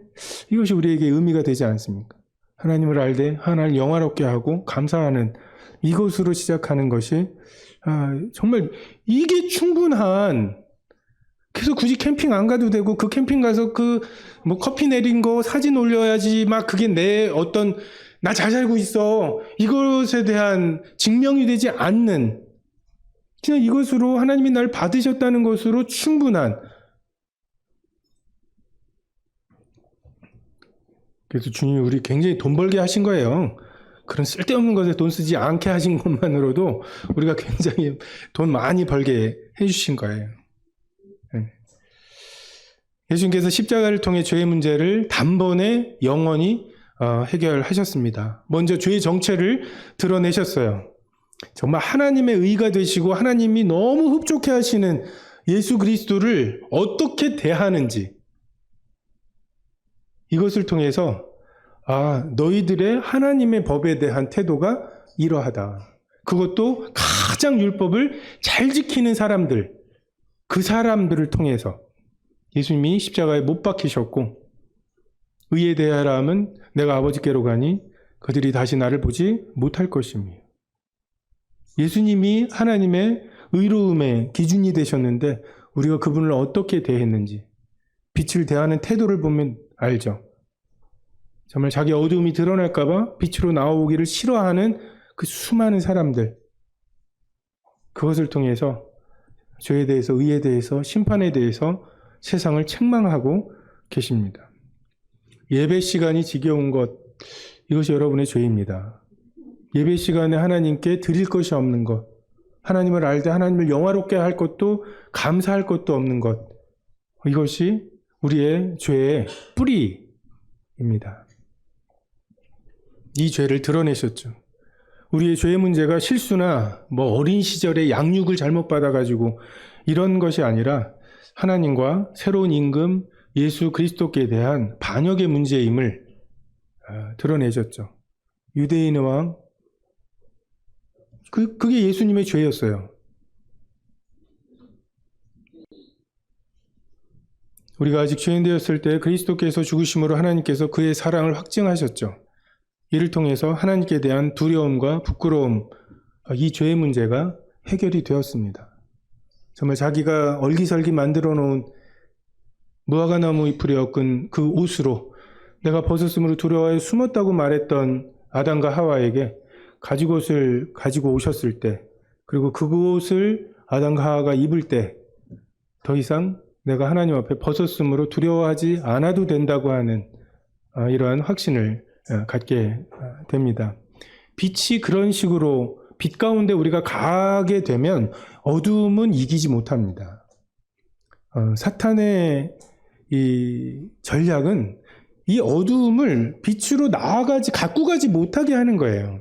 이것이 우리에게 의미가 되지 않습니까? 하나님을 알되 하나님을 영화롭게 하고 감사하는 이것으로 시작하는 것이 정말 이게 충분한. 그래서 굳이 캠핑 안 가도 되고 그 캠핑 가서 뭐 커피 내린 거 사진 올려야지 막 그게 내 어떤 나 잘 살고 있어 이것에 대한 증명이 되지 않는 그냥 이것으로 하나님이 날 받으셨다는 것으로 충분한. 그래서 주님이 우리 굉장히 돈 벌게 하신 거예요. 그런 쓸데없는 것에 돈 쓰지 않게 하신 것만으로도 우리가 굉장히 돈 많이 벌게 해주신 거예요. 예수님께서 십자가를 통해 죄의 문제를 단번에 영원히 해결하셨습니다. 먼저 죄의 정체를 드러내셨어요. 정말 하나님의 의가 되시고 하나님이 너무 흡족해 하시는 예수 그리스도를 어떻게 대하는지, 이것을 통해서 너희들의 하나님의 법에 대한 태도가 이러하다. 그것도 가장 율법을 잘 지키는 사람들, 그 사람들을 통해서 예수님이 십자가에 못 박히셨고, 의에 대하라 함은 내가 아버지께로 가니 그들이 다시 나를 보지 못할 것이며, 예수님이 하나님의 의로움의 기준이 되셨는데 우리가 그분을 어떻게 대했는지 빛을 대하는 태도를 보면 알죠. 정말 자기 어두움이 드러날까 봐 빛으로 나오기를 싫어하는 그 수많은 사람들, 그것을 통해서 죄에 대해서, 의에 대해서, 심판에 대해서 세상을 책망하고 계십니다. 예배 시간이 지겨운 것, 이것이 여러분의 죄입니다. 예배 시간에 하나님께 드릴 것이 없는 것, 하나님을 알 때 하나님을 영화롭게 할 것도 감사할 것도 없는 것, 이것이 우리의 죄의 뿌리입니다. 이 죄를 드러내셨죠. 우리의 죄의 문제가 실수나 어린 시절에 양육을 잘못 받아가지고 이런 것이 아니라 하나님과 새로운 임금 예수 그리스도께 대한 반역의 문제임을 드러내셨죠. 유대인의 왕, 그게 예수님의 죄였어요. 우리가 아직 죄인 되었을 때 그리스도께서 죽으심으로 하나님께서 그의 사랑을 확증하셨죠. 이를 통해서 하나님께 대한 두려움과 부끄러움, 이 죄의 문제가 해결이 되었습니다. 정말 자기가 얼기설기 만들어 놓은 무화과나무 잎을 엮은 그 옷으로 내가 벗었으므로 두려워하여 숨었다고 말했던 아담과 하와에게 가죽옷을 가지고 오셨을 때, 그리고 그것을 아담과 하와가 입을 때 더 이상 내가 하나님 앞에 벗었으므로 두려워하지 않아도 된다고 하는 이러한 확신을 갖게 됩니다. 빛이 그런 식으로 빛 가운데 우리가 가게 되면 어두움은 이기지 못합니다. 사탄의 이 전략은 이 어두움을 빛으로 갖고 가지 못하게 하는 거예요.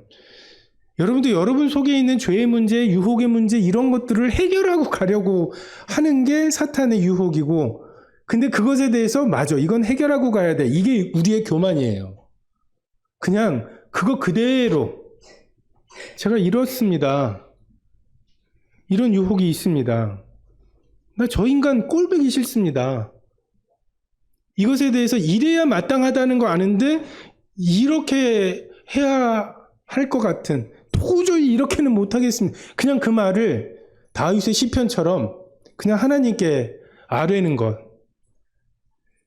여러분도 여러분 속에 있는 죄의 문제, 유혹의 문제, 이런 것들을 해결하고 가려고 하는 게 사탄의 유혹이고, 근데 그것에 대해서 맞아, 이건 해결하고 가야 돼, 이게 우리의 교만이에요. 그냥 그거 그대로 제가 이렇습니다, 이런 유혹이 있습니다, 나 저 인간 꼴보기 싫습니다, 이것에 대해서 이래야 마땅하다는 거 아는데 이렇게 해야 할 것 같은, 도저히 이렇게는 못하겠습니다. 그냥 그 말을 다윗의 시편처럼 그냥 하나님께 아뢰는 것.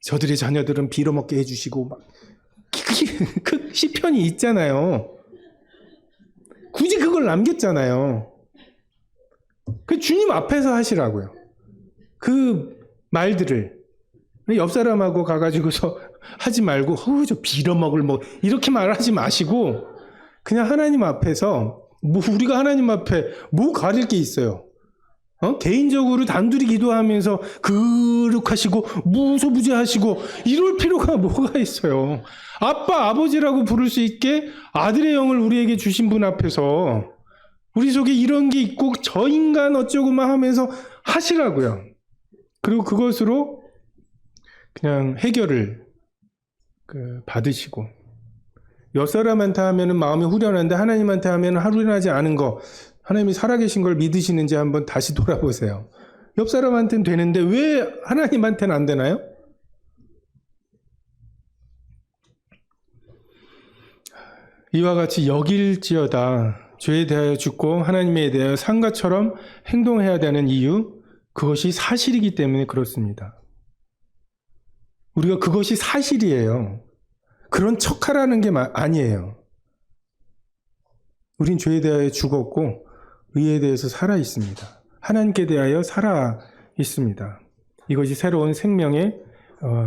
저들의 자녀들은 빌어먹게 해주시고, 그 시편이 있잖아요. 굳이 그걸 남겼잖아요. 그 주님 앞에서 하시라고요. 그 말들을 옆 사람하고 가가지고서 하지 말고, 저 빌어먹을 이렇게 말하지 마시고, 그냥 하나님 앞에서, 우리가 하나님 앞에 가릴 게 있어요? 개인적으로 단둘이 기도하면서 거룩하시고 무소부지하시고 이럴 필요가 뭐가 있어요? 아빠, 아버지라고 부를 수 있게 아들의 영을 우리에게 주신 분 앞에서 우리 속에 이런 게 있고 저 인간 어쩌고만 하면서 하시라고요. 그리고 그것으로 그냥 해결을 받으시고, 옆 사람한테 하면은 마음이 후련한데 하나님한테 하면 후련하지 않은 거, 하나님이 살아계신 걸 믿으시는지 한번 다시 돌아보세요. 옆 사람한테는 되는데 왜 하나님한테는 안 되나요? 이와 같이 여길지어다 죄에 대하여 죽고 하나님에 대하여 상가처럼 행동해야 되는 이유, 그것이 사실이기 때문에 그렇습니다. 우리가 그것이 사실이에요. 그런 척하라는 게 아니에요. 우린 죄에 대하여 죽었고 의에 대해서 살아 있습니다. 하나님께 대하여 살아 있습니다. 이것이 새로운 생명의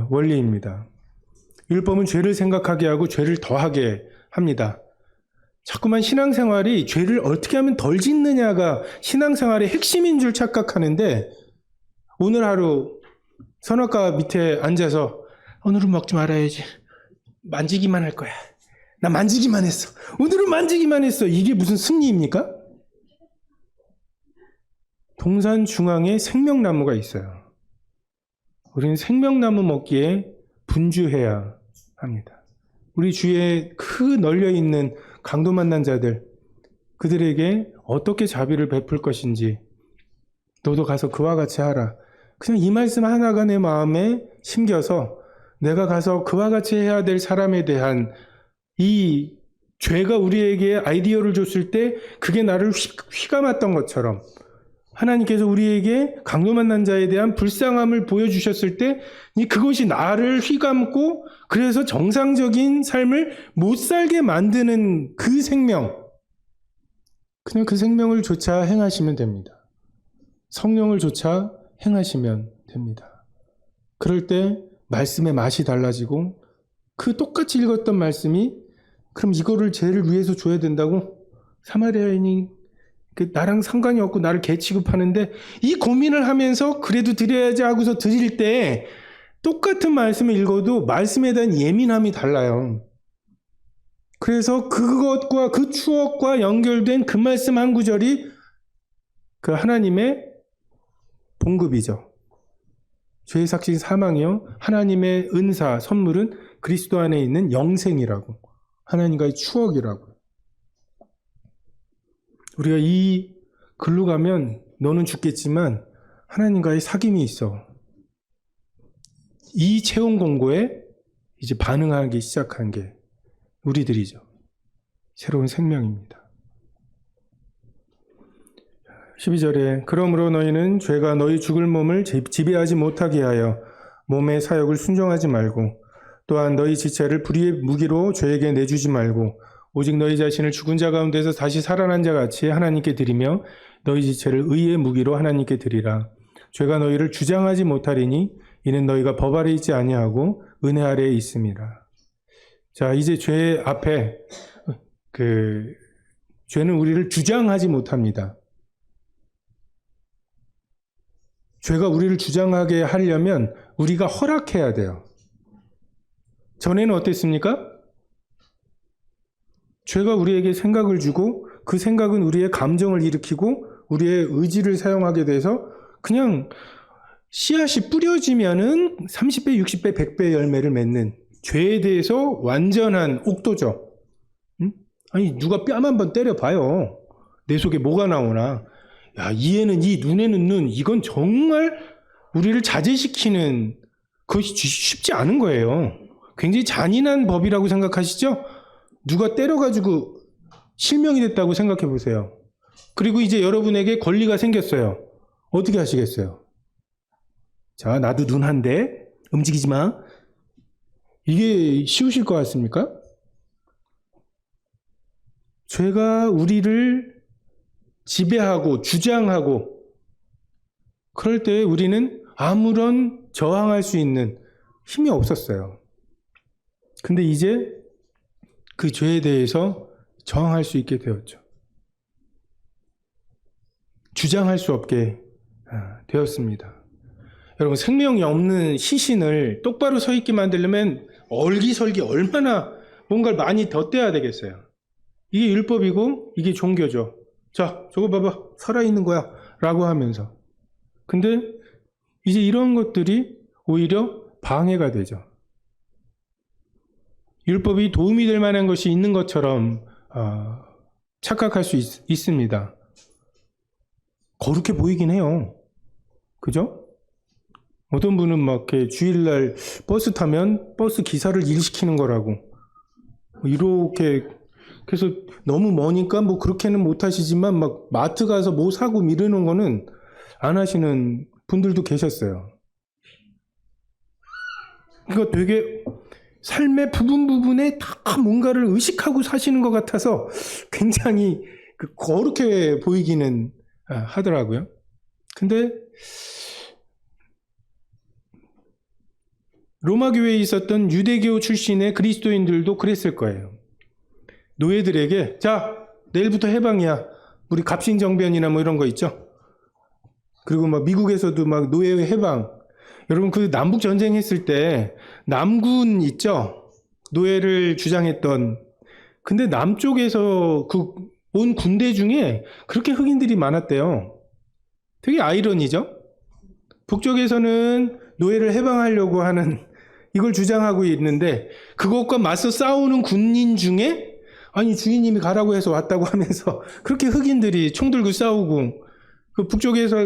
원리입니다. 율법은 죄를 생각하게 하고 죄를 더하게 합니다. 자꾸만 신앙생활이 죄를 어떻게 하면 덜 짓느냐가 신앙생활의 핵심인 줄 착각하는데, 오늘 하루 선악과 밑에 앉아서 오늘은 먹지 말아야지. 만지기만 할 거야. 나 만지기만 했어. 오늘은 만지기만 했어. 이게 무슨 승리입니까? 동산 중앙에 생명나무가 있어요. 우리는 생명나무 먹기에 분주해야 합니다. 우리 주위에 널려 있는 강도 만난 자들, 그들에게 어떻게 자비를 베풀 것인지 너도 가서 그와 같이 하라. 그냥 이 말씀 하나가 내 마음에 심겨서 내가 가서 그와 같이 해야 될 사람에 대한 이 죄가 우리에게 아이디어를 줬을 때 그게 나를 휘감았던 것처럼, 하나님께서 우리에게 강도 만난 자에 대한 불쌍함을 보여주셨을 때 그것이 나를 휘감고 그래서 정상적인 삶을 못 살게 만드는 그 생명, 그냥 그 생명을 조차 행하시면 됩니다. 성령을 조차 행하시면 됩니다. 그럴 때 말씀의 맛이 달라지고, 그 똑같이 읽었던 말씀이 그럼 이거를 죄를 위해서 줘야 된다고? 사마리아인이 나랑 상관이 없고 나를 개 취급하는데 이 고민을 하면서 그래도 드려야지 하고서 드릴 때 똑같은 말씀을 읽어도 말씀에 대한 예민함이 달라요. 그래서 그것과 그 추억과 연결된 그 말씀 한 구절이 그 하나님의 봉급이죠. 죄의 삭신 사망이요, 하나님의 은사 선물은 그리스도 안에 있는 영생이라고, 하나님과의 추억이라고. 우리가 이 글로 가면 너는 죽겠지만 하나님과의 사귐이 있어. 이 채용 공고에 이제 반응하기 시작한 게 우리들이죠. 새로운 생명입니다. 12절에 그러므로 너희는 죄가 너희 죽을 몸을 지배하지 못하게 하여 몸의 사역을 순종하지 말고, 또한 너희 지체를 불의의 무기로 죄에게 내주지 말고, 오직 너희 자신을 죽은 자 가운데서 다시 살아난 자 같이 하나님께 드리며 너희 지체를 의의 무기로 하나님께 드리라. 죄가 너희를 주장하지 못하리니 이는 너희가 법 아래 있지 아니하고 은혜 아래에 있음이라. 자, 이제 죄 앞에 죄는 우리를 주장하지 못합니다. 죄가 우리를 주장하게 하려면 우리가 허락해야 돼요. 전에는 어땠습니까? 죄가 우리에게 생각을 주고 그 생각은 우리의 감정을 일으키고 우리의 의지를 사용하게 돼서 그냥 씨앗이 뿌려지면은 30배, 60배, 100배 열매를 맺는, 죄에 대해서 완전한 옥도죠. 응? 아니, 누가 뺨 한번 때려봐요. 내 속에 뭐가 나오나. 야, 이에는 이, 눈에는 눈. 이건 정말 우리를 자제시키는, 그것이 쉽지 않은 거예요. 굉장히 잔인한 법이라고 생각하시죠? 누가 때려가지고 실명이 됐다고 생각해 보세요. 그리고 이제 여러분에게 권리가 생겼어요. 어떻게 하시겠어요? 자, 나도 눈 한 대, 움직이지 마. 이게 쉬우실 것 같습니까? 죄가 우리를 지배하고 주장하고, 그럴 때 우리는 아무런 저항할 수 있는 힘이 없었어요. 근데 이제 그 죄에 대해서 저항할 수 있게 되었죠. 주장할 수 없게 되었습니다. 여러분, 생명이 없는 시신을 똑바로 서 있게 만들려면 얼기설기 얼마나 뭔가를 많이 덧대야 되겠어요. 이게 율법이고 이게 종교죠. 자, 저거 봐봐, 살아있는 거야 라고 하면서. 근데 이제 이런 것들이 오히려 방해가 되죠. 율법이 도움이 될 만한 것이 있는 것처럼 착각할 수 있습니다. 거룩해 보이긴 해요. 그죠? 어떤 분은 막 이렇게 주일날 버스 타면 버스 기사를 일시키는 거라고, 이렇게, 그래서 너무 머니까 뭐 그렇게는 못 하시지만 막 마트 가서 뭐 사고 미루는 거는 안 하시는 분들도 계셨어요. 그러니까 되게 삶의 부분에 다 뭔가를 의식하고 사시는 것 같아서 굉장히 거룩해 보이기는 하더라고요. 근데 로마 교회에 있었던 유대교 출신의 그리스도인들도 그랬을 거예요. 노예들에게 자, 내일부터 해방이야. 우리 갑신정변이나 뭐 이런 거 있죠. 그리고 막 미국에서도 막 노예 해방. 여러분 그 남북 전쟁 했을 때 남군 있죠. 노예를 주장했던. 근데 남쪽에서 그 온 군대 중에 그렇게 흑인들이 많았대요. 되게 아이러니죠. 북쪽에서는 노예를 해방하려고 하는 이걸 주장하고 있는데 그것과 맞서 싸우는 군인 중에 아니 주인님이 가라고 해서 왔다고 하면서 그렇게 흑인들이 총 들고 싸우고 그 북쪽에서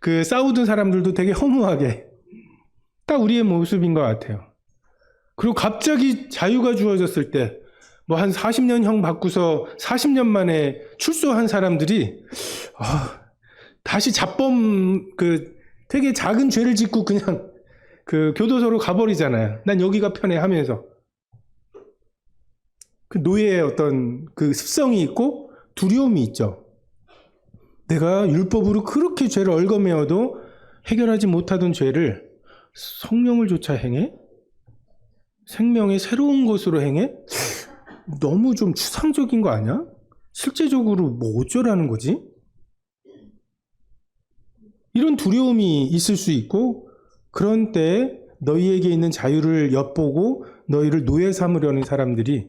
그 싸우던 사람들도 되게 허무하게 딱 우리의 모습인 것 같아요. 그리고 갑자기 자유가 주어졌을 때 뭐 한 40년형 받고서 40년 만에 출소한 사람들이 다시 잡범 그 되게 작은 죄를 짓고 그냥 그 교도소로 가버리잖아요. 난 여기가 편해 하면서. 그 노예의 어떤 그 습성이 있고 두려움이 있죠. 내가 율법으로 그렇게 죄를 얽어매어도 해결하지 못하던 죄를 성령을 조차 행해? 생명의 새로운 것으로 행해? 너무 좀 추상적인 거 아니야? 실제적으로 뭐 어쩌라는 거지? 이런 두려움이 있을 수 있고 그런 때에 너희에게 있는 자유를 엿보고 너희를 노예 삼으려는 사람들이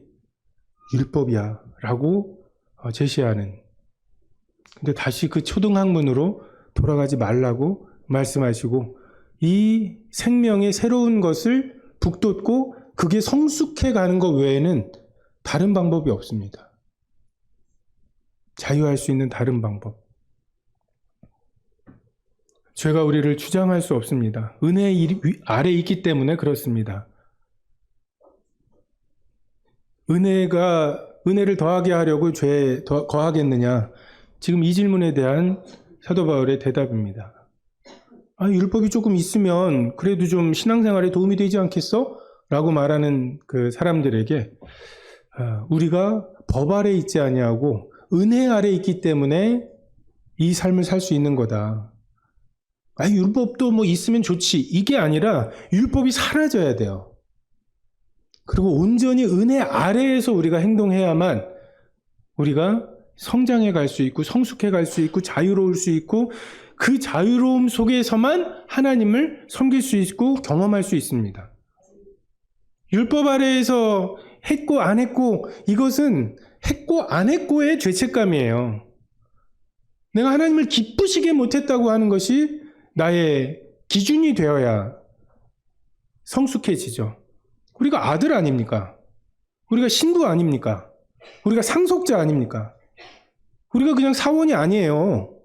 율법이야 라고 제시하는. 근데 다시 그 초등학문으로 돌아가지 말라고 말씀하시고 이 생명의 새로운 것을 북돋고 그게 성숙해 가는 것 외에는 다른 방법이 없습니다. 자유할 수 있는 다른 방법. 죄가 우리를 주장할 수 없습니다. 은혜 아래 있기 때문에 그렇습니다. 은혜를 더하게 하려고 죄에 거하겠느냐? 지금 이 질문에 대한 사도 바울의 대답입니다. 율법이 조금 있으면 그래도 좀 신앙생활에 도움이 되지 않겠어? 라고 말하는 그 사람들에게 우리가 법 아래 있지 아니하고 은혜 아래 있기 때문에 이 삶을 살 수 있는 거다. 율법도 뭐 있으면 좋지. 이게 아니라 율법이 사라져야 돼요. 그리고 온전히 은혜 아래에서 우리가 행동해야만 우리가 성장해 갈 수 있고 성숙해 갈 수 있고 자유로울 수 있고 그 자유로움 속에서만 하나님을 섬길 수 있고 경험할 수 있습니다. 율법 아래에서 했고 안 했고 이것은 했고 안 했고의 죄책감이에요. 내가 하나님을 기쁘시게 못했다고 하는 것이 나의 기준이 되어야 성숙해지죠. 우리가 아들 아닙니까? 우리가 신부 아닙니까? 우리가 상속자 아닙니까? 우리가 그냥 사원이 아니에요.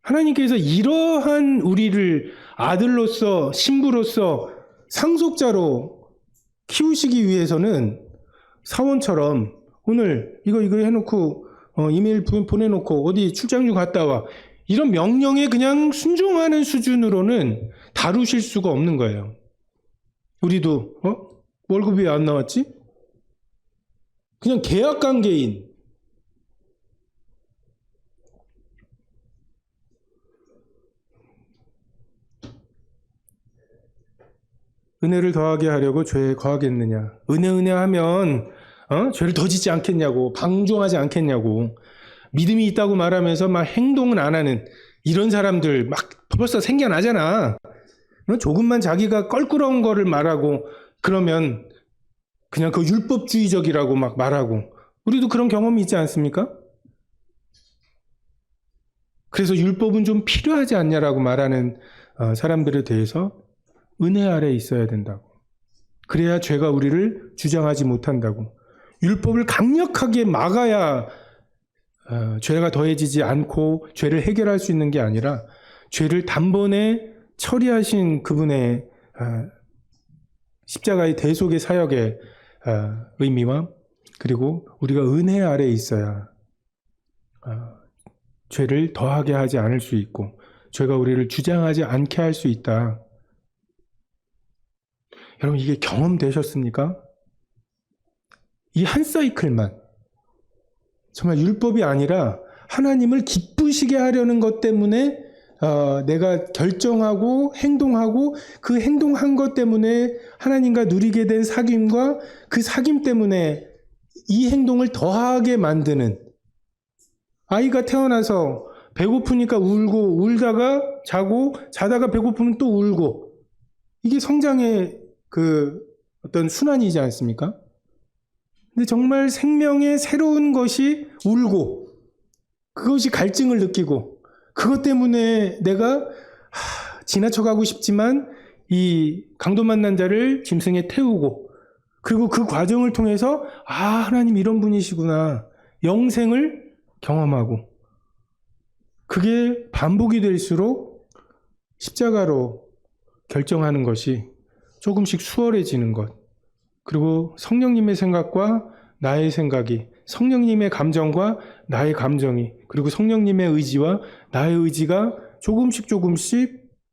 하나님께서 이러한 우리를 아들로서 신부로서 상속자로 키우시기 위해서는 사원처럼 오늘 이거 해놓고 이메일 보내놓고 어디 출장료 갔다 와 이런 명령에 그냥 순종하는 수준으로는 다루실 수가 없는 거예요. 우리도 월급이 왜 안 나왔지? 그냥 계약관계인 은혜를 더하게 하려고 죄에 거하겠느냐? 은혜 하면 죄를 더 짓지 않겠냐고, 방종하지 않겠냐고, 믿음이 있다고 말하면서 막 행동은 안 하는 이런 사람들 막 벌써 생겨나잖아. 조금만 자기가 껄끄러운 거를 말하고 그러면 그냥 그 율법주의적이라고 막 말하고 우리도 그런 경험이 있지 않습니까? 그래서 율법은 좀 필요하지 않냐라고 말하는 사람들에 대해서 은혜 아래에 있어야 된다고. 그래야 죄가 우리를 주장하지 못한다고. 율법을 강력하게 막아야 죄가 더해지지 않고 죄를 해결할 수 있는 게 아니라 죄를 단번에 처리하신 그분의 십자가의 대속의 사역의 의미와 그리고 우리가 은혜 아래에 있어야 죄를 더하게 하지 않을 수 있고 죄가 우리를 주장하지 않게 할 수 있다. 여러분 이게 경험되셨습니까? 이 한 사이클만 정말 율법이 아니라 하나님을 기쁘시게 하려는 것 때문에 내가 결정하고 행동하고 그 행동한 것 때문에 하나님과 누리게 된 사귐과 그 사귐 때문에 이 행동을 더하게 만드는, 아이가 태어나서 배고프니까 울고 울다가 자고 자다가 배고프면 또 울고, 이게 성장의 그 어떤 순환이지 않습니까? 근데 정말 생명의 새로운 것이 울고 그것이 갈증을 느끼고 그것 때문에 내가 지나쳐가고 싶지만 이 강도 만난 자를 짐승에 태우고, 그리고 그 과정을 통해서 하나님 이런 분이시구나, 영생을 경험하고, 그게 반복이 될수록 십자가로 결정하는 것이 조금씩 수월해지는 것, 그리고 성령님의 생각과 나의 생각이, 성령님의 감정과 나의 감정이, 그리고 성령님의 의지와 나의 의지가 조금씩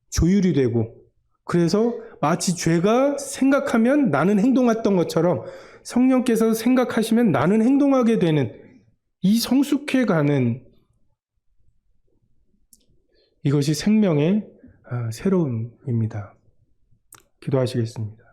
조율이 되고, 그래서 마치 죄가 생각하면 나는 행동했던 것처럼 성령께서 생각하시면 나는 행동하게 되는, 이 성숙해가는 이것이 생명의 새로움입니다. 기도하시겠습니다.